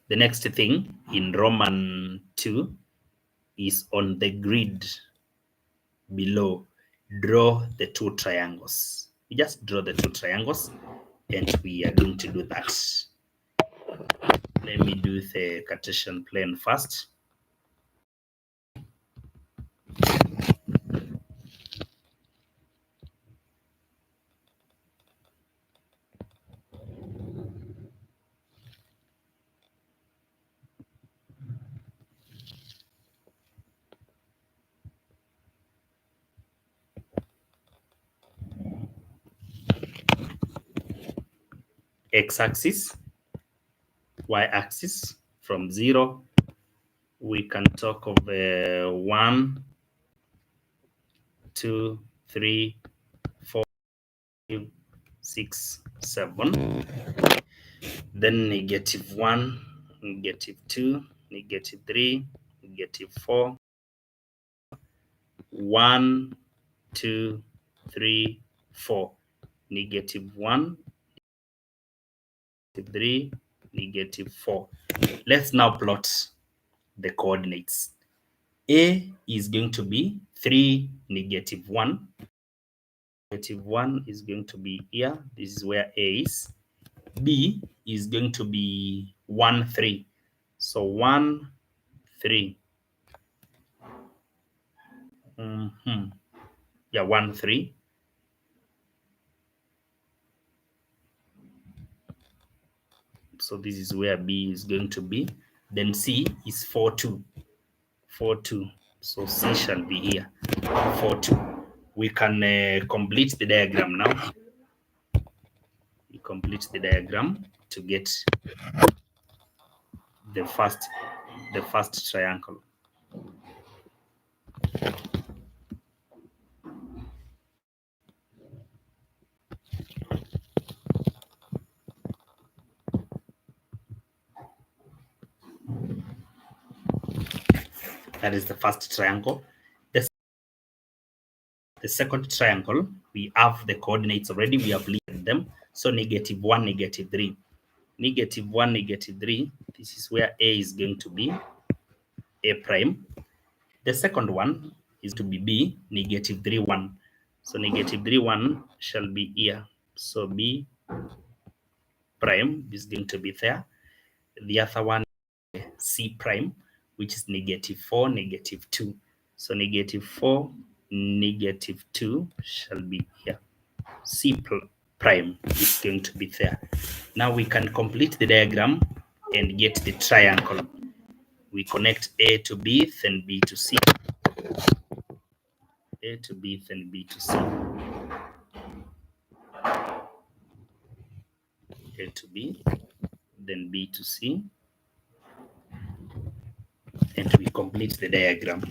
The next thing in Roman 2 is on the grid below. Draw the two triangles. We just draw the two triangles, and we are going to do that. Let me do the Cartesian plane first. x-axis, y-axis. From 0, we can talk of 1, 2, 3, 4, 5, 6, 7. Then -1, -2, -3, -4. 1, 2, 3, 4. -1, -3, -4. Let's now plot the coordinates. A is going to be 3, -1. -1 is going to be here. This is where A is. B is going to be 1, 3. So 1, 3. Yeah, 1, 3. So this is where B is going to be. Then C is 4, 2. 4, 2. So C shall be here. 4, 2. We can complete the diagram now. We complete the diagram to get the first triangle. That is the first triangle. The second triangle, we have the coordinates already. We have listed them. So -1, -3. -1, -3. This is where A is going to be A prime. The second one is to be B, -3, 1. So -3, 1 shall be here. So B prime is going to be there. The other one, C prime, which is -4, -2. So -4, -2 shall be here. C prime is going to be there. Now we can complete the diagram and get the triangle. We connect A to B, then B to C. A to B, then B to C. A to B, then B to C. And we complete the diagram.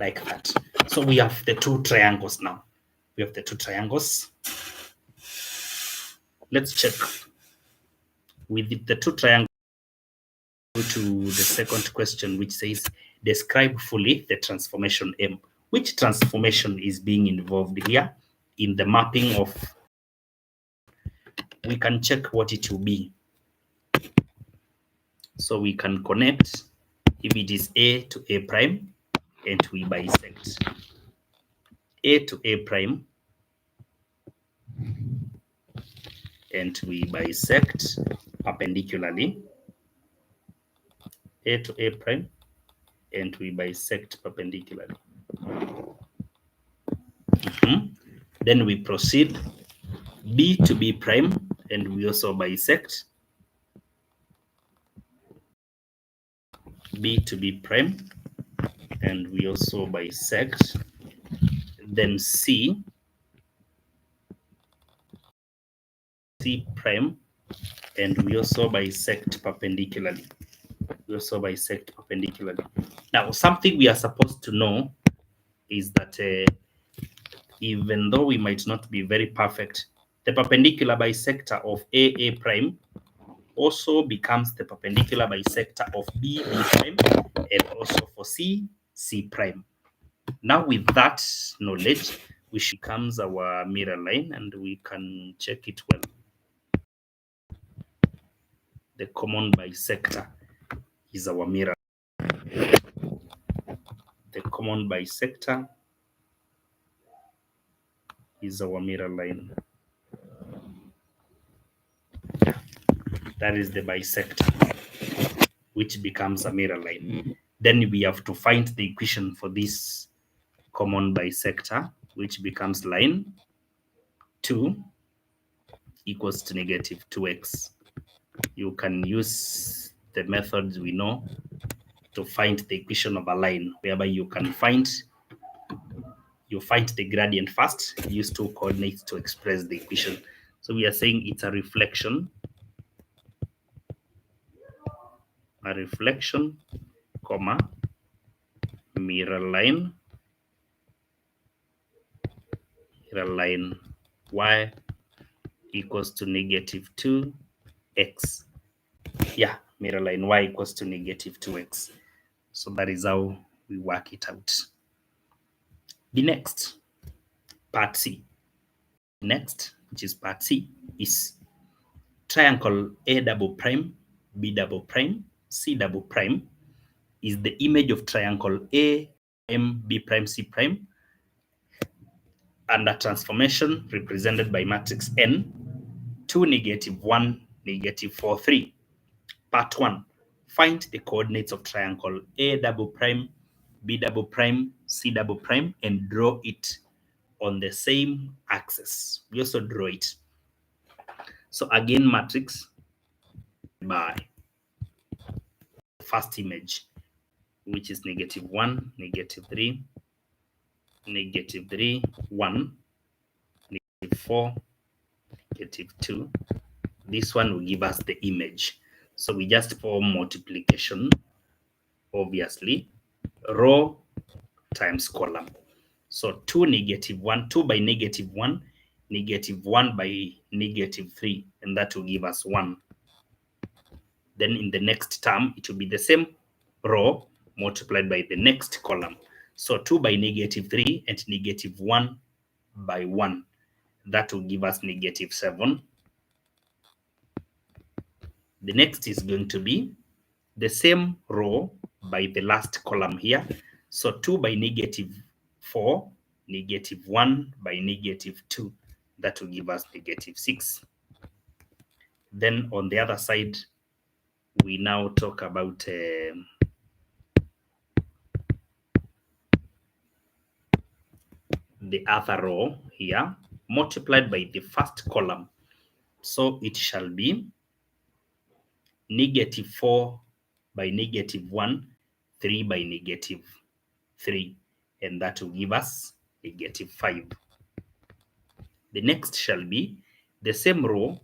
Like that. So we have the two triangles now. We have the two triangles. Let's check with the two triangles. To the second question, which says, describe fully the transformation M. Which transformation is being involved here in the mapping of? We can check what it will be. So we can connect if it is A to A prime, and we bisect A to A prime, and we bisect perpendicularly. A to A prime, and we bisect perpendicularly. Then we proceed B to B prime, and we also bisect B to B prime, and we also bisect. Then C prime, and we also bisect perpendicularly. Now, something we are supposed to know is that even though we might not be very perfect, the perpendicular bisector of A prime also becomes the perpendicular bisector of B prime, and also for C prime. Now, with that knowledge, which becomes our mirror line, and we can check it well. The common bisector is our mirror. The common bisector is our mirror line. That is the bisector, which becomes a mirror line. Then we have to find the equation for this common bisector, which becomes line 2 equals to -2x. You can use the methods we know to find the equation of a line, whereby you can find you find the gradient first, use two coordinates to express the equation. So we are saying it's a reflection, comma, mirror line y equals to -2x. Yeah, mirror line y equals to -2x. So that is how we work it out. The next, part C. Next, which is part C, is triangle A double prime, B double prime, C double prime is the image of triangle A prime, B prime, C prime under transformation represented by matrix N, 2, -1, -4, 3. Part 1, find the coordinates of triangle A double prime, B double prime, C double prime, and draw it on the same axis. We also draw it. So again, matrix by first image, which is -1, -3, -3, 1, -4, -2. This one will give us the image. So we just form multiplication, obviously, row times column. So 2, -1, 2 by -1, -1 by -3, and that will give us 1. Then in the next term, it will be the same row multiplied by the next column. So 2 by -3 and -1 by 1. That will give us -7. The next is going to be the same row by the last column here. So 2 by -4, -1 by -2. That will give us -6. Then on the other side, we now talk about the other row here multiplied by the first column. So it shall be -4 by -1, 3 by -3, and that will give us -5. The next shall be the same row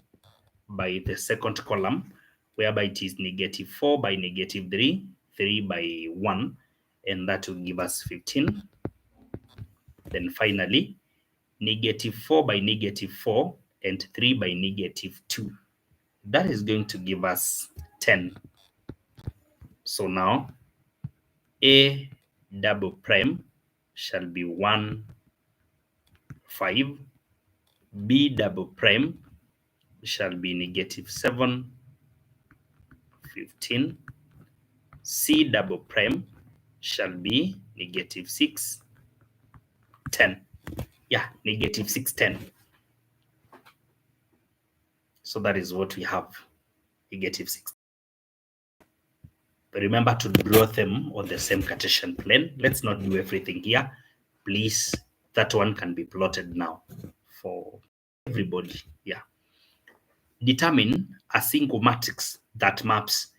by the second column, whereby it is -4 by -3, 3 by 1, and that will give us 15. Then finally, -4 by -4 and 3 by -2. That is going to give us 10. So now, A double prime shall be 1, 5. B double prime shall be -7, 15. C double prime shall be -6, 10. Yeah, -6, 10. So that is what we have, -6. But remember to draw them on the same Cartesian plane. Let's not do everything here. Please, that one can be plotted now for everybody. Yeah. Determine a single matrix that maps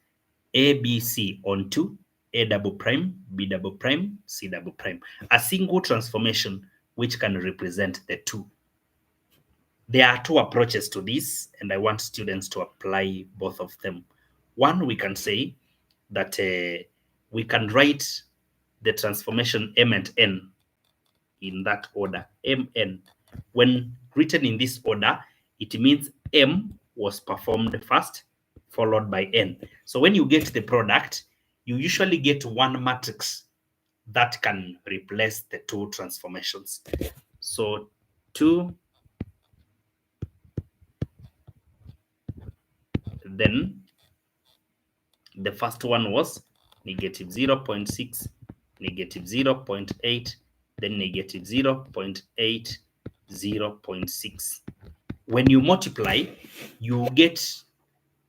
A, B, C onto A double prime, B double prime, C double prime. A single transformation which can represent the two. There are two approaches to this, and I want students to apply both of them. One, we can say that we can write the transformation M and N in that order, Mn. When written in this order, it means M was performed first, followed by N. So when you get the product, you usually get one matrix that can replace the two transformations. So 2, then the first one was -0.6, -0.8, then -0.8, 0.6. When you multiply, you get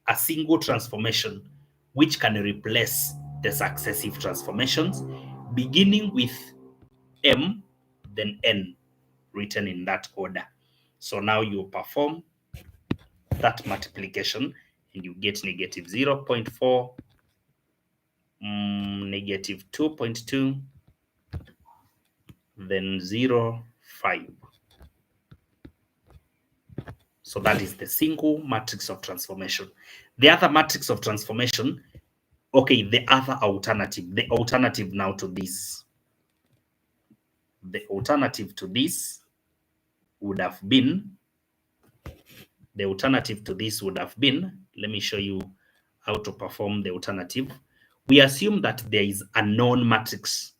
a single transformation which can replace the successive transformations, beginning with M, then N, written in that order. So now you perform that multiplication and you get -0.4, -2.2, then 0, 5. So that is the single matrix of transformation. The other matrix of transformation, okay, the other alternative, the alternative now to this, the alternative to this would have been, the alternative to this would have been, let me show you how to perform the alternative. We assume that there is a known matrix.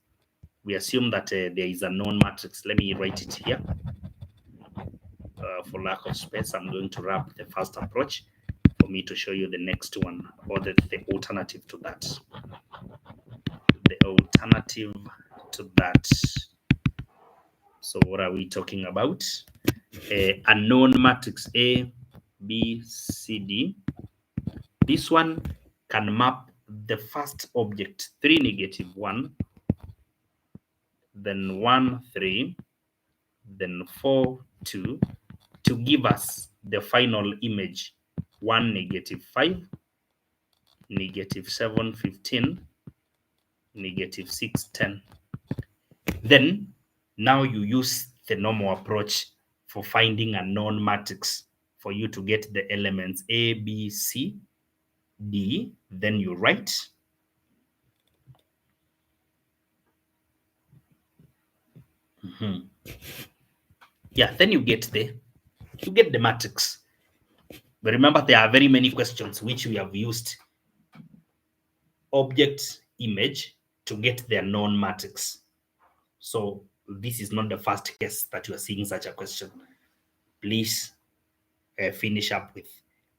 We assume that there is a known matrix. Let me write it here. For lack of space, I'm going to wrap the first approach for me to show you the next one, or the alternative to that. The alternative to that. So what are we talking about? A known matrix A, B, C, D. This one can map the first object 3, -1, then 1, 3, then 4, 2, to give us the final image 1, -5, -7, 15, -6, 10. Then now you use the normal approach for finding a known matrix for you to get the elements A, B, C, D. Then you write yeah, then you get the matrix. But remember, there are very many questions which we have used object image to get their known matrix. So this is not the first case that you are seeing such a question. Please finish up with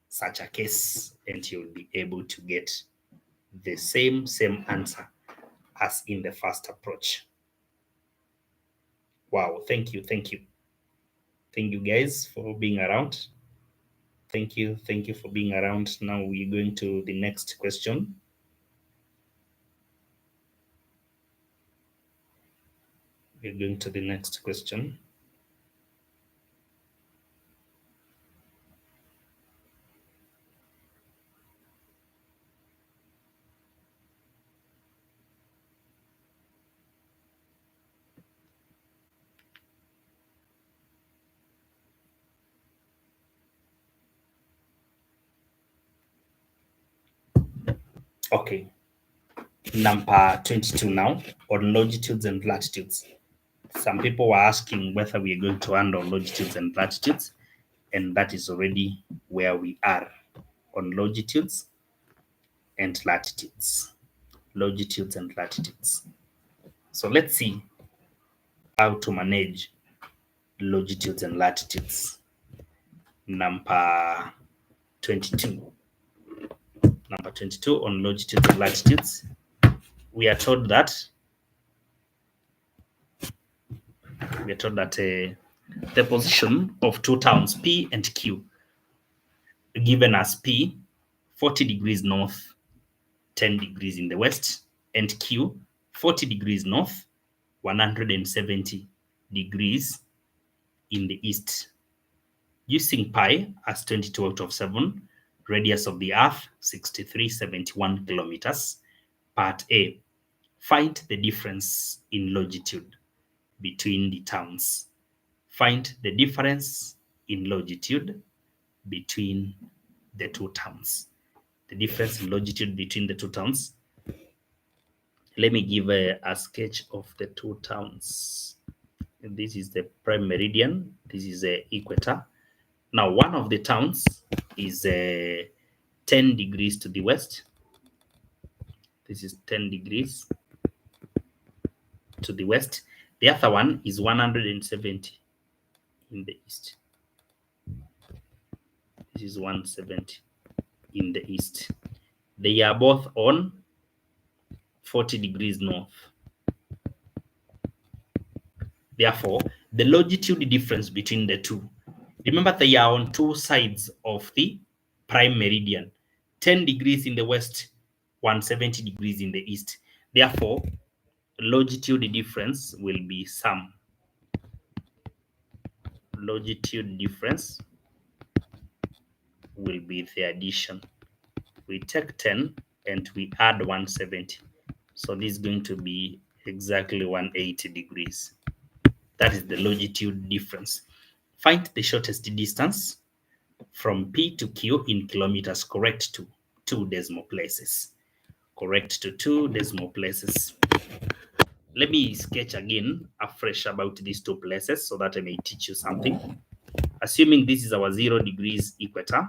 such a case and you'll be able to get the same answer as in the first approach. Wow, thank you guys for being around. Thank you for being around. Now we're going to the next question. We're going to the next question. Okay, number 22 now, on longitudes and latitudes. Some people were asking whether we are going to handle longitudes and latitudes, and that is already where we are, on longitudes and latitudes. Longitudes and latitudes. So let's see how to manage longitudes and latitudes. Number 22. Number 22 on longitudes and latitudes. We are told that the position of two towns P and Q, given as P 40 degrees north, 10 degrees in the west, and Q 40 degrees north, 170 degrees in the east. Using pi as 22 out of 7, radius of the earth 6371 kilometers. Part A, find the difference in longitude between the towns. Find the difference in longitude between the two towns. The difference in longitude between the two towns. Let me give a sketch of the two towns. This is the prime meridian. This is the equator. Now, one of the towns is 10 degrees to the west. This is 10 degrees to the west. The other one is 170 in the east. This is 170 in the east. They are both on 40 degrees north. Therefore, the longitude difference between the two, remember they are on two sides of the prime meridian, 10 degrees in the west, 170 degrees in the east. Therefore, longitude difference will be sum. Longitude difference will be the addition. We take 10 and we add 170. So this is going to be exactly 180 degrees. That is the longitude difference. Find the shortest distance from P to Q in kilometers, correct to 2 decimal places. Correct to 2 decimal places. Let me sketch again afresh about these 2 places so that I may teach you something. Assuming this is our 0 degrees equator,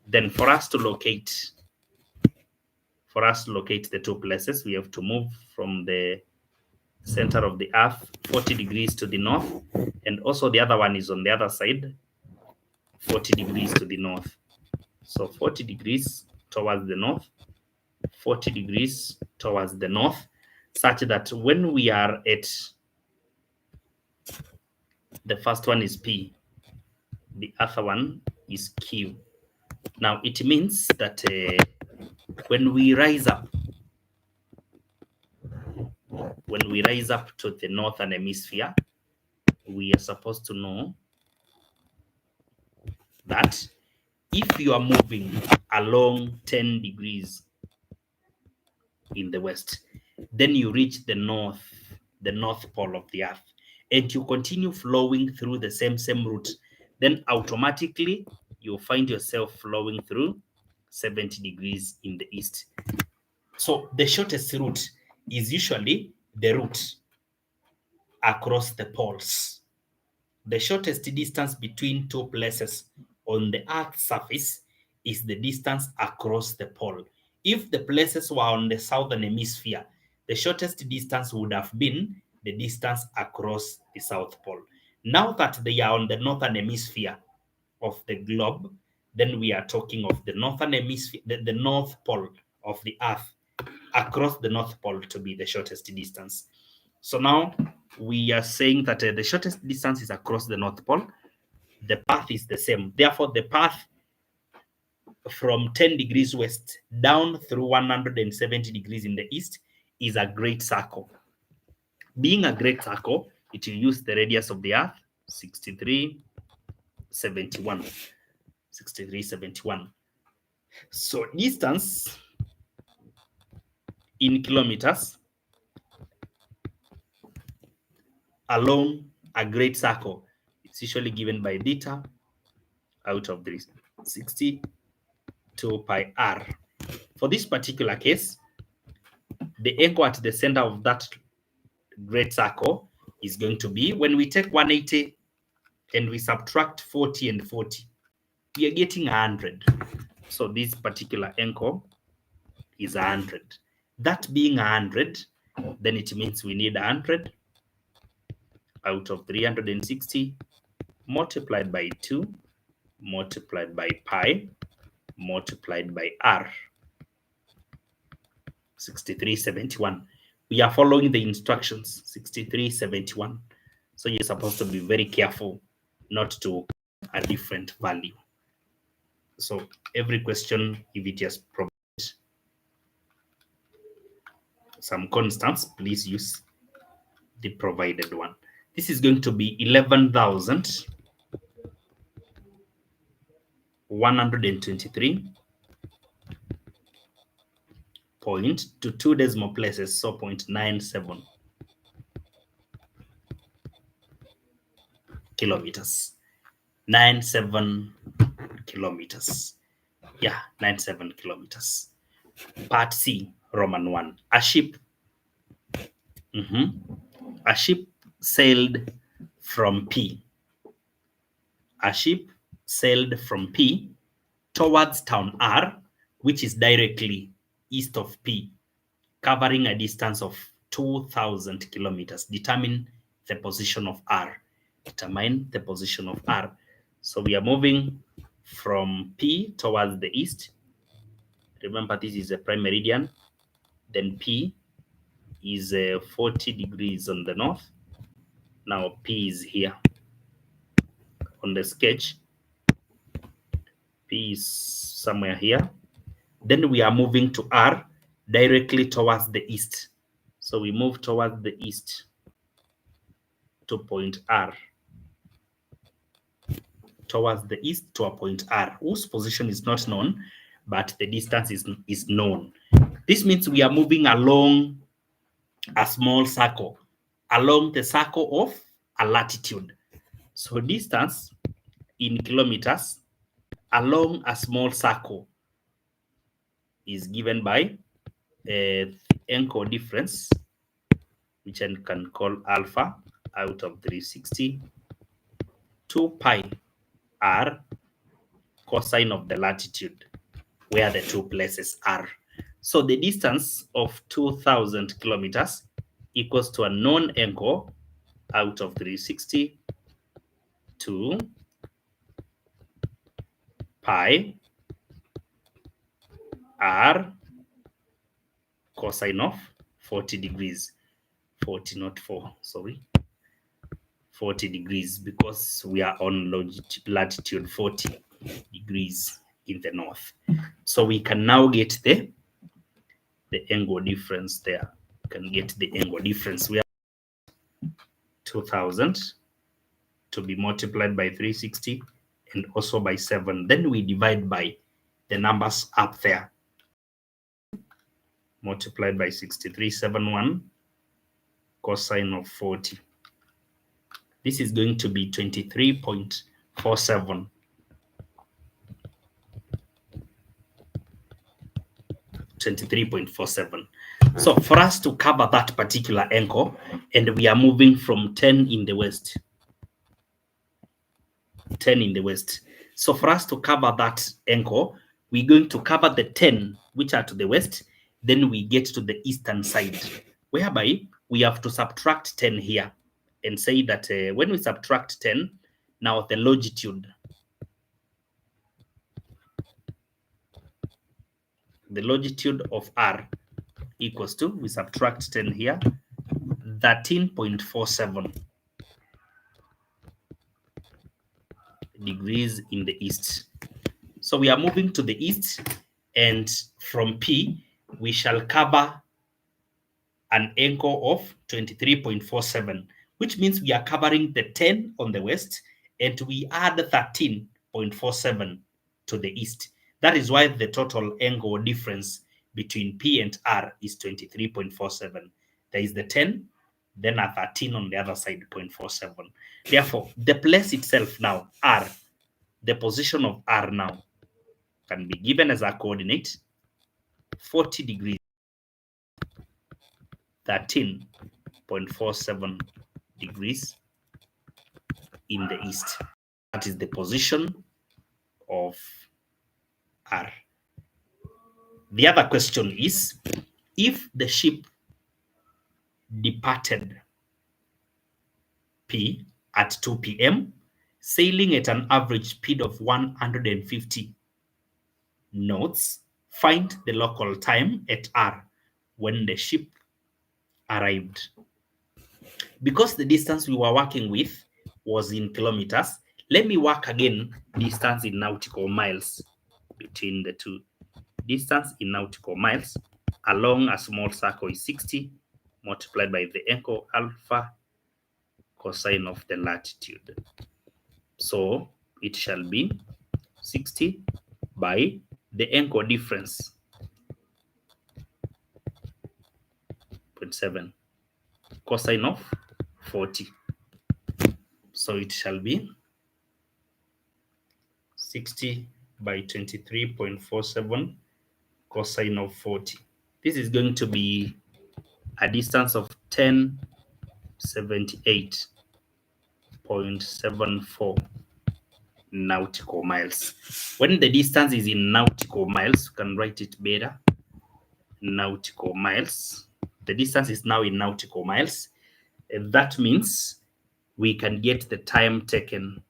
then for us to locate the 2 places, we have to move from the center of the earth 40 degrees to the north, and also the other one is on the other side 40 degrees to the north. So 40 degrees towards the north, 40 degrees towards the north, such that when we are at the first one is P, the other one is Q. Now it means that when we rise up to the northern hemisphere, we are supposed to know that if you are moving along 10 degrees in the west, then you reach the north pole of the earth, and you continue flowing through the same route, then automatically you'll find yourself flowing through 70 degrees in the east. So the shortest route is usually the route across the poles. The shortest distance between 2 places on the Earth's surface is the distance across the pole. If the places were on the southern hemisphere, the shortest distance would have been the distance across the South Pole. Now that they are on the northern hemisphere of the globe, then we are talking of the northern hemisphere, the North Pole of the Earth, across the North Pole to be the shortest distance. So now we are saying that the shortest distance is across the North Pole. The path is the same. Therefore, the path from 10 degrees west down through 170 degrees in the east is a great circle. Being a great circle, it will use the radius of the Earth, 6371. 6371. So distance in kilometers along a great circle, it's usually given by theta out of 360 pi r. For this particular case, the angle at the center of that great circle is going to be, when we take 180 and we subtract 40 and 40, we are getting 100. So this particular angle is 100. That being 100, then it means we need 100 out of 360 multiplied by 2 multiplied by pi multiplied by r. 6371. We are following the instructions, 6371. So you're supposed to be very careful not to a different value. So every question, if it has provided some constants, please use the provided one. This is going to be 11,123 point to 2 decimal places, so 0.97 kilometers. 97 kilometers. Yeah, 97 kilometers. Part C, Roman 1. A ship. A ship sailed from P. A ship sailed from P towards town R, which is directly east of P, covering a distance of 2,000 kilometers. Determine the position of R. Determine the position of R. So we are moving from P towards the east. Remember, this is a prime meridian. Then P is 40 degrees on the north. Now P is here on the sketch. P is somewhere here. Then we are moving to R directly towards the east. So we move towards the east to point R. Towards the east to a point R, whose position is not known, but the distance is known. This means we are moving along a small circle, along the circle of a latitude. So distance in kilometers along a small circle is given by the angle difference, which I can call alpha out of 360, 2 pi r cosine of the latitude, where the two places are. So the distance of 2000 kilometers equals to a known angle out of 360 to pi r cosine of 40 degrees. 40, not 4, sorry. 40 degrees, because we are on latitude 40 degrees in the north. So we can now get the angle difference there. We can get the angle difference. We have 2000 to be multiplied by 360 and also by 7. Then we divide by the numbers up there. Multiplied by 6371 cosine of 40. This is going to be 23.47. 23.47. So for us to cover that particular angle, and we are moving from 10 in the west. 10 in the west. So for us to cover that angle, we're going to cover the 10 which are to the west, then we get to the eastern side, whereby we have to subtract 10 here and say that when we subtract 10, now the longitude of r equals to, we subtract 10 here, 13.47 degrees in the east. So we are moving to the east, and from P, we shall cover an angle of 23.47, which means we are covering the 10 on the west, and we add 13.47 to the east. That is why the total angle difference between P and R is 23.47. There is the 10, then a 13 on the other side, 0.47. Therefore, the place itself now, R, the position of R now, can be given as a coordinate 40 degrees, 13.47 degrees in the east. That is the position of R. The other question is, if the ship departed P at 2 p.m., sailing at an average speed of 150 knots, find the local time at R when the ship arrived. Because the distance we were working with was in kilometers, let me work again distance in nautical miles between the two. Distance in nautical miles along a small circle is 60 multiplied by the angle alpha cosine of the latitude. So it shall be 60 by the angle difference, 0.7, cosine of 40. So it shall be 60 by 23.47 cosine of 40. This is going to be a distance of 1078.74 nautical miles. When the distance is in nautical miles, you can write it better. Nautical miles. The distance is now in nautical miles. And that means we can get the time taken.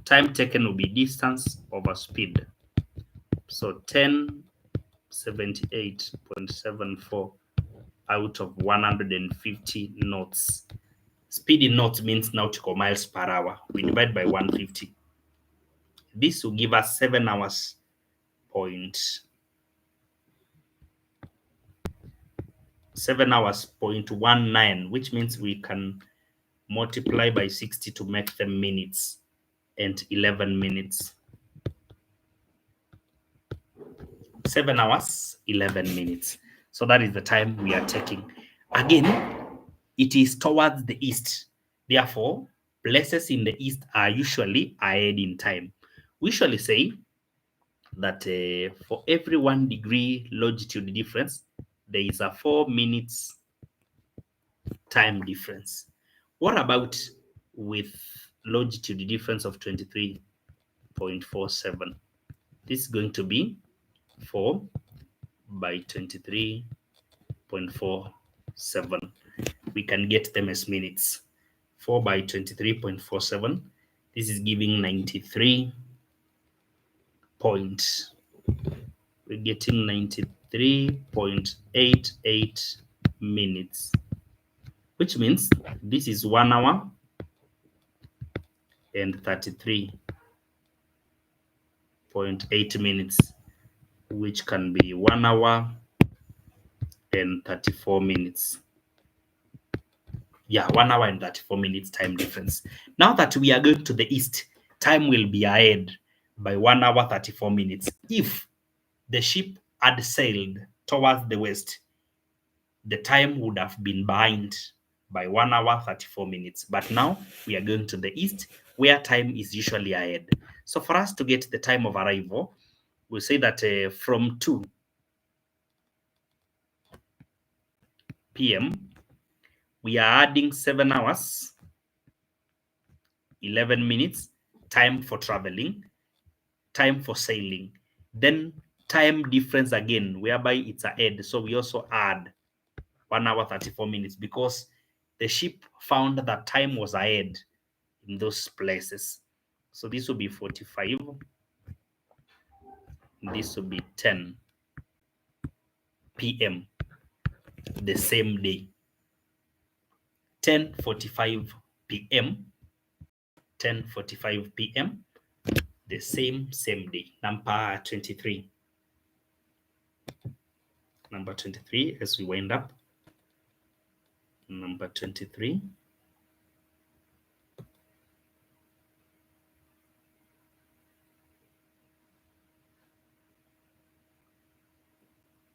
Time taken will be distance over speed. So 1078.74 out of 150 knots. Speed in knots means nautical miles per hour. We divide by 150. This will give us 7 hours point 0.19, which means we can multiply by 60 to make them minutes, and 11 minutes. 7 hours, 11 minutes. So that is the time we are taking. Again, it is towards the east. Therefore, places in the east are usually ahead in time. We usually say that for every 1 degree longitude difference, there is a 4 minutes time difference. What about with longitude difference of 23.47? This is going to be 4 by 23.47. We can get them as minutes. 4 by 23.47. This is giving 93 point. We're getting 93.88 minutes, which means this is 1 hour and 33.8 minutes, which can be 1 hour and 34 minutes. Yeah, 1 hour and 34 minutes time difference. Now that we are going to the east, time will be ahead by 1 hour 34 minutes. If the ship had sailed towards the west, the time would have been behind by 1 hour 34 minutes. But now we are going to the east, where time is usually ahead. So for us to get the time of arrival, we'll say that from 2 p.m., we are adding 7 hours, 11 minutes, time for traveling, time for sailing, then time difference again, whereby it's ahead. So we also add 1 hour 34 minutes because the ship found that time was ahead in those places. So this will be 45. This will be 10 p.m. the same day. 10:45 p.m. 10:45 p.m. the same day. Number 23. Number 23 as we wind up. Number 23.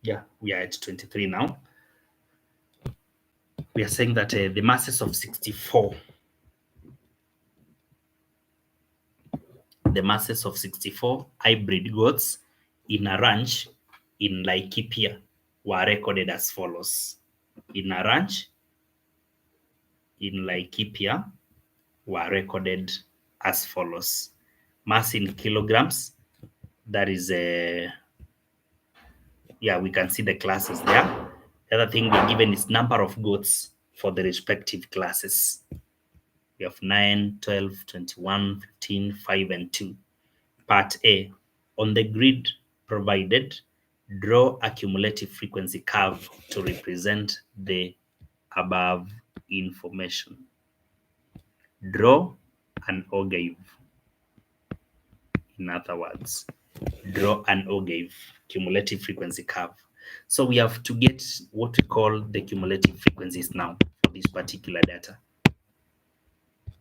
Yeah, we are at 23 now. We are saying that the masses of 64, the masses of 64 hybrid goats in a ranch in Laikipia were recorded as follows. In a ranch in Laikipia were recorded as follows. Mass in kilograms, that is yeah, we can see the classes there. The other thing we're given is number of goats for the respective classes. We have 9, 12, 21, 15, 5, and 2. Part A, on the grid provided, draw a cumulative frequency curve to represent the above information. Draw an ogive. In other words, draw an ogive, cumulative frequency curve. So we have to get what we call the cumulative frequencies now for this particular data.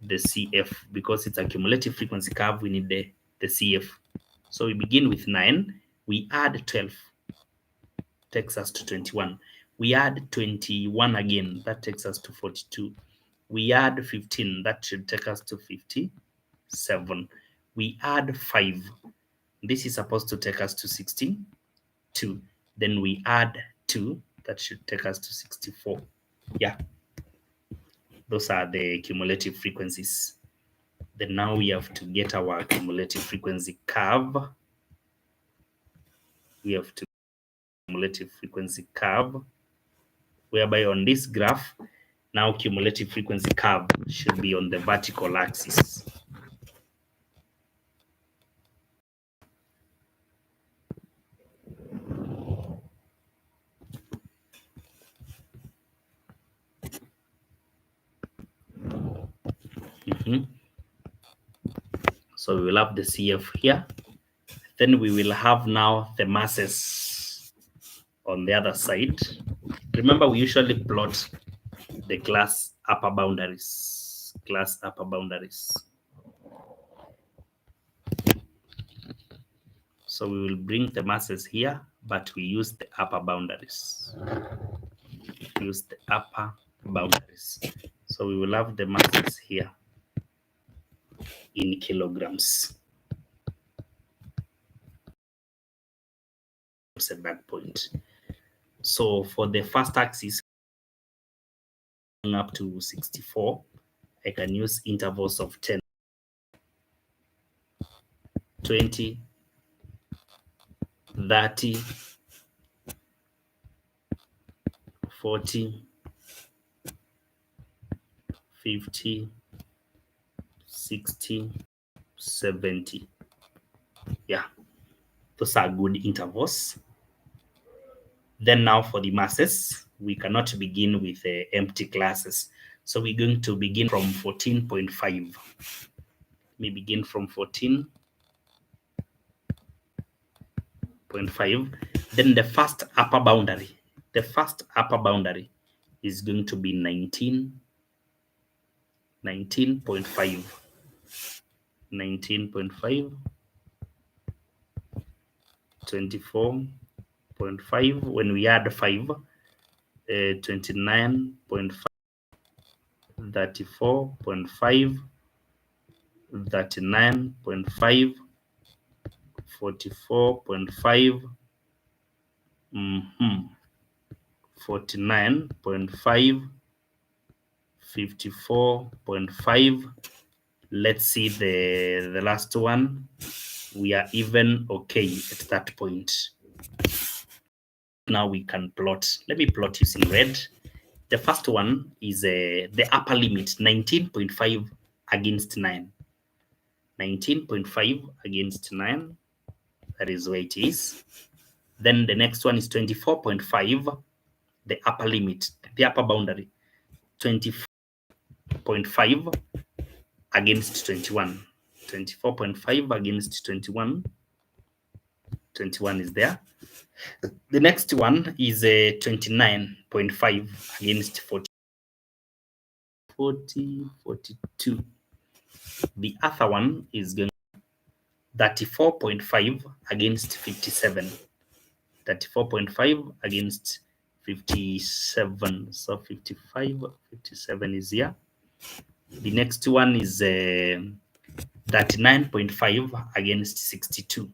The CF, because it's a cumulative frequency curve, we need the CF. So we begin with 9, we add 12, takes us to 21. We add 21 again, that takes us to 42. We add 15, that should take us to 57. We add 5, this is supposed to take us to 62. Then we add 2, that should take us to 64. Yeah, those are the cumulative frequencies. Then now we have to get our cumulative frequency curve. We have to cumulative frequency curve, whereby on this graph, now cumulative frequency curve should be on the vertical axis. So we will have the CF here. Then we will have now the masses on the other side. Remember, we usually plot the class upper boundaries. Class upper boundaries. So we will bring the masses here, but we use the upper boundaries. Use the upper boundaries. So we will have the masses here in kilograms. A back point. So for the first axis up to 64, I can use intervals of 10, 20, 30, 40, 50, 60, 70. Yeah, those are good intervals. Then now for the masses, we cannot begin with empty classes. So we're going to begin from 14.5. We begin from 14.5. Then the first upper boundary is going to be 19.5, 19.5, 24.5. When we add 5, 29.5, 34.5, 39.5, 44.5, 49.5, 54.5. Let's see the last one. We are even okay at that point. Now we can plot. Let me plot using red. The first one is the upper limit, 19.5 against 9. 19.5 against 9. That is where it is. Then the next one is 24.5, the upper limit, the upper boundary. 24.5 against 21. 24.5 against 21. 21 is there. The next one is a 29.5 against 40, 42. The other one is going 34.5 against 57. 34.5 against 57. So 55, 57 is here. The next one is 39.5 against 62.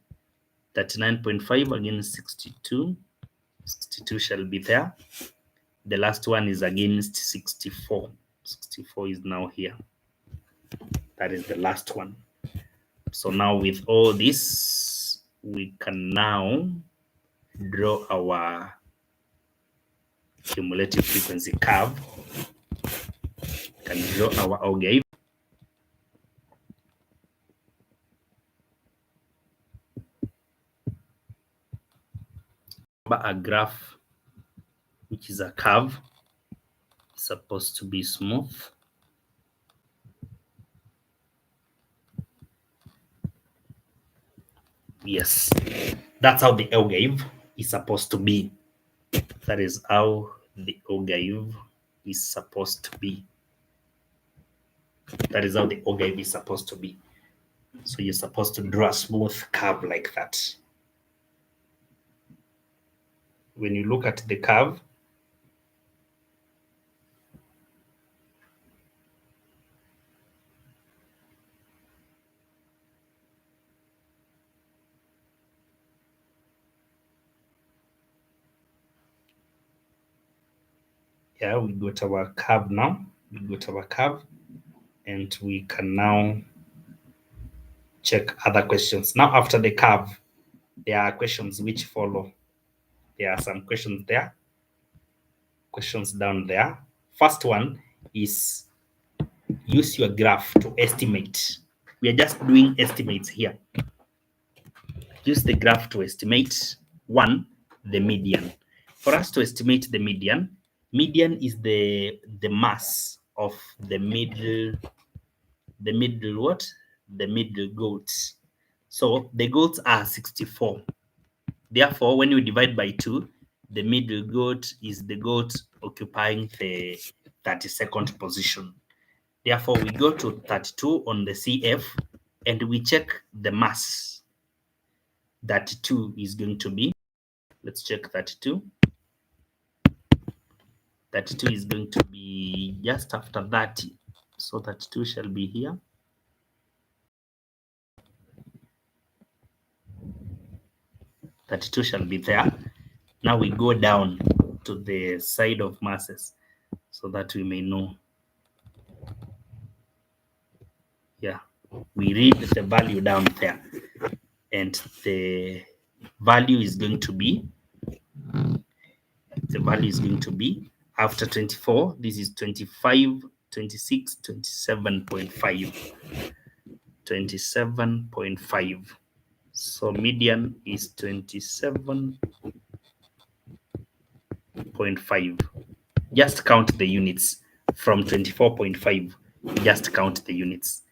39.5 against 62. 62 shall be there. The last one is against 64. 64 is now here. That is the last one. So now with all this, we can now draw our cumulative frequency curve. We can draw our algorithm. A graph which is a curve, supposed to be smooth. Yes, that's how the algorithm is supposed to be. That is how the algorithm is supposed to be. That is how the algorithm is supposed to be. So you're supposed to draw a smooth curve like that. When you look at the curve, yeah, we got our curve now. We got our curve, and we can now check other questions. Now, after the curve, there are questions which follow. There are some questions there, questions down there. First one is use your graph to estimate. We are just doing estimates here. Use the graph to estimate, one, the median. For us to estimate the median is the mass of the middle what? The middle goats. So the goats are 64. Therefore, when you divide by 2, the middle goat is the goat occupying the 32nd position. Therefore, we go to 32 on the CF and we check the mass. 32 is going to be, let's check 32. 32 is going to be just after 30. So 32 shall be here. That shall be there. Now we go down to the side of masses so that we may know. Yeah, we read the value down there, and the value is going to be after 24. This is 25, 26, 27.5. 27.5. So median is 27.5. Just count the units from 24.5. Just count the units.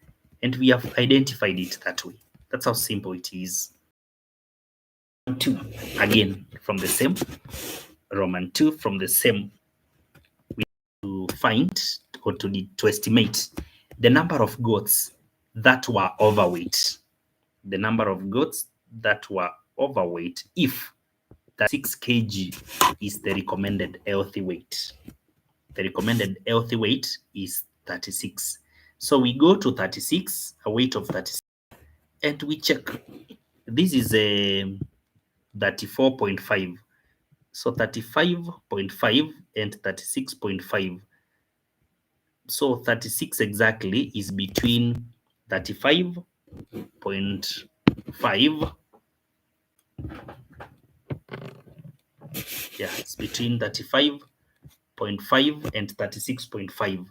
And we have identified it that way. That's how simple it is. 2, again, from the same. Roman 2 from the same. We have to find or to estimate the number of goats that were overweight. The number of goats that were overweight if that 6 kg is the recommended healthy weight. The recommended healthy weight is 36. So we go to 36, a weight of 36, and we check. This is a 34.5. So 35.5 and 36.5. So 36 exactly is between 35.5. Yeah, it's between 35.5 and 36.5.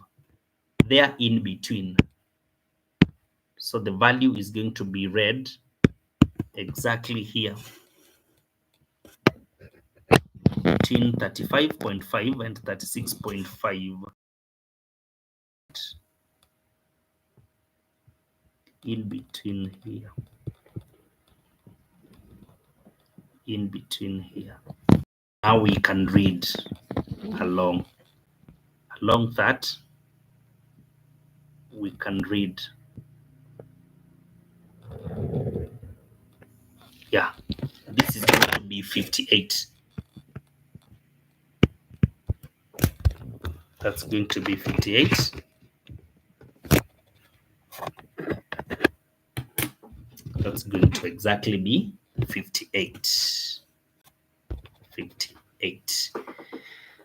They are in between. So the value is going to be read exactly here. Between 35.5 and 36.5. In between here. In between here. Now we can read along that. We can read. Yeah, this is going to be 58. That's going to be 58. That's going to exactly be 58. 58.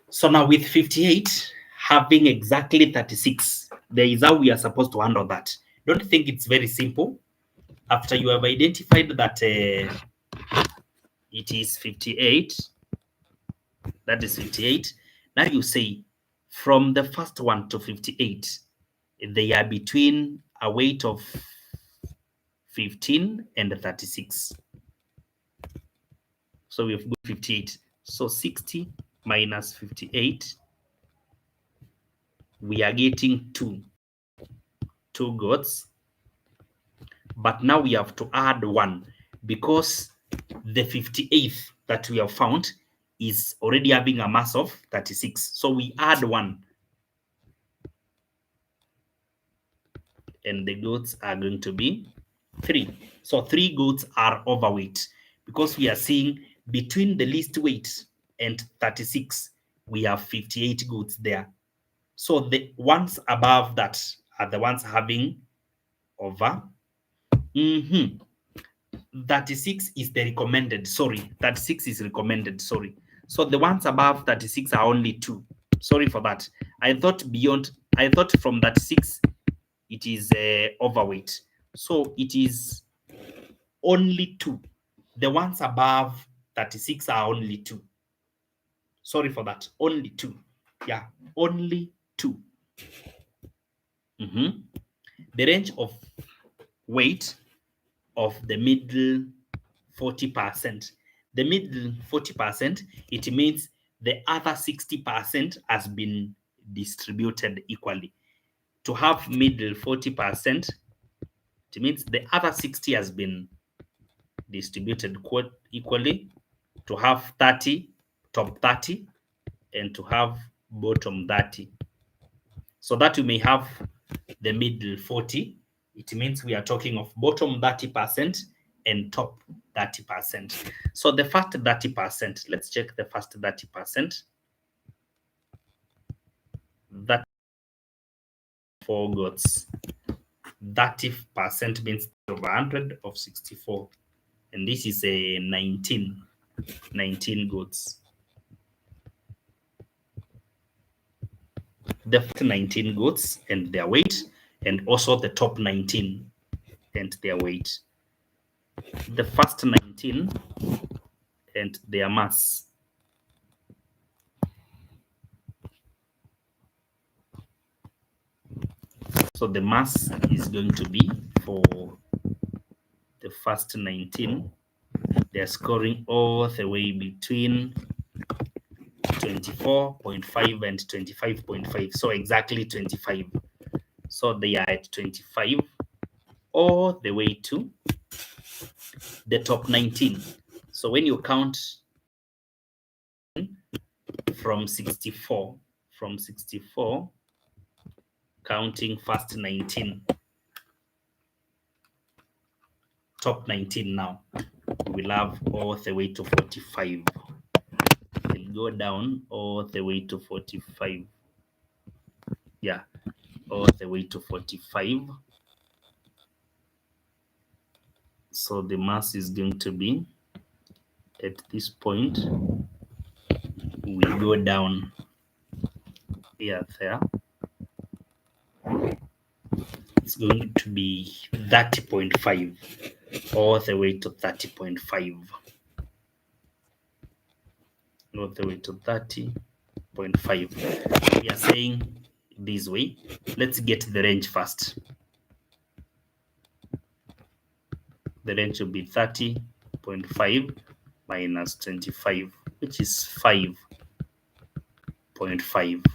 So now with 58 having exactly 36, there is how we are supposed to handle that. Don't think it's very simple. After you have identified that it is 58, that is 58, now you say from the first one to 58, they are between a weight of 15 and 36. So we've got 58. So 60 minus 58, we are getting 2 goats. But now we have to add 1 because the 58th that we have found is already having a mass of 36. So we add 1. And the goats are going to be 3. So 3 goats are overweight because we are seeing between the least weight and 36, we have 58 goats there. So the ones above that are the ones having over. 36 is the recommended. Sorry, 36 is recommended. Sorry. So the ones above 36 are only 2. Sorry for that. I thought from 36 it is overweight. So it is only 2. The ones above 36 are only 2. Sorry for that. Only 2. Yeah, only 2. The range of weight of the middle 40%. The middle 40%, it means the other 60% has been distributed equally. To have middle 40%, it means the other 60 has been distributed equally. To have 30, top 30, and to have bottom 30. So that you may have the middle 40, it means we are talking of bottom 30% and top 30%. So the first 30%, let's check the first 30%. that 4 goats. 30% means over 100 of 64. And this is a 19 goats. The first 19 goats and their weight, and also the top 19 and their weight. The first 19 and their mass. So the mass is going to be for the first 19. They're scoring all the way between 24.5 and 25.5. So exactly 25. So they are at 25 all the way to the top 19. So when you count from 64, counting first 19, top 19 now, we'll have all the way to 45. We'll go down all the way to 45. Yeah, all the way to 45. So the mass is going to be at this point. We go down here, there. It's going to be 30.5 all the way to 30.5. All the way to 30.5. We are saying this way. Let's get the range first. The range will be 30.5 minus 25, which is 5.5.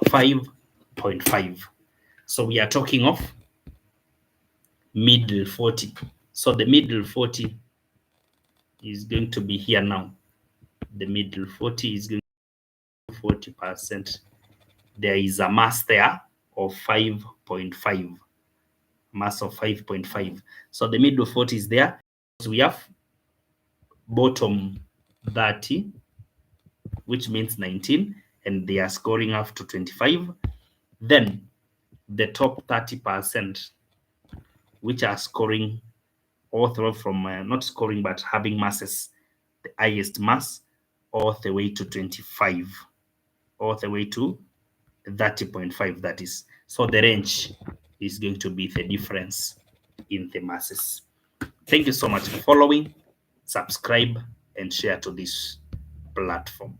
5.5. So we are talking of middle 40. So the middle 40 is going to be here now. The middle 40 is going to be 40%. There is a mass there of 5.5. Mass of 5.5. So the middle 40 is there. So we have bottom 30, which means 19, and they are scoring up to 25. Then the top 30%, which are scoring all through from not scoring but having masses, the highest mass, all the way to 25, all the way to 30.5, that is. So the range is going to be the difference in the masses. Thank you so much for following. Subscribe and share to this platform.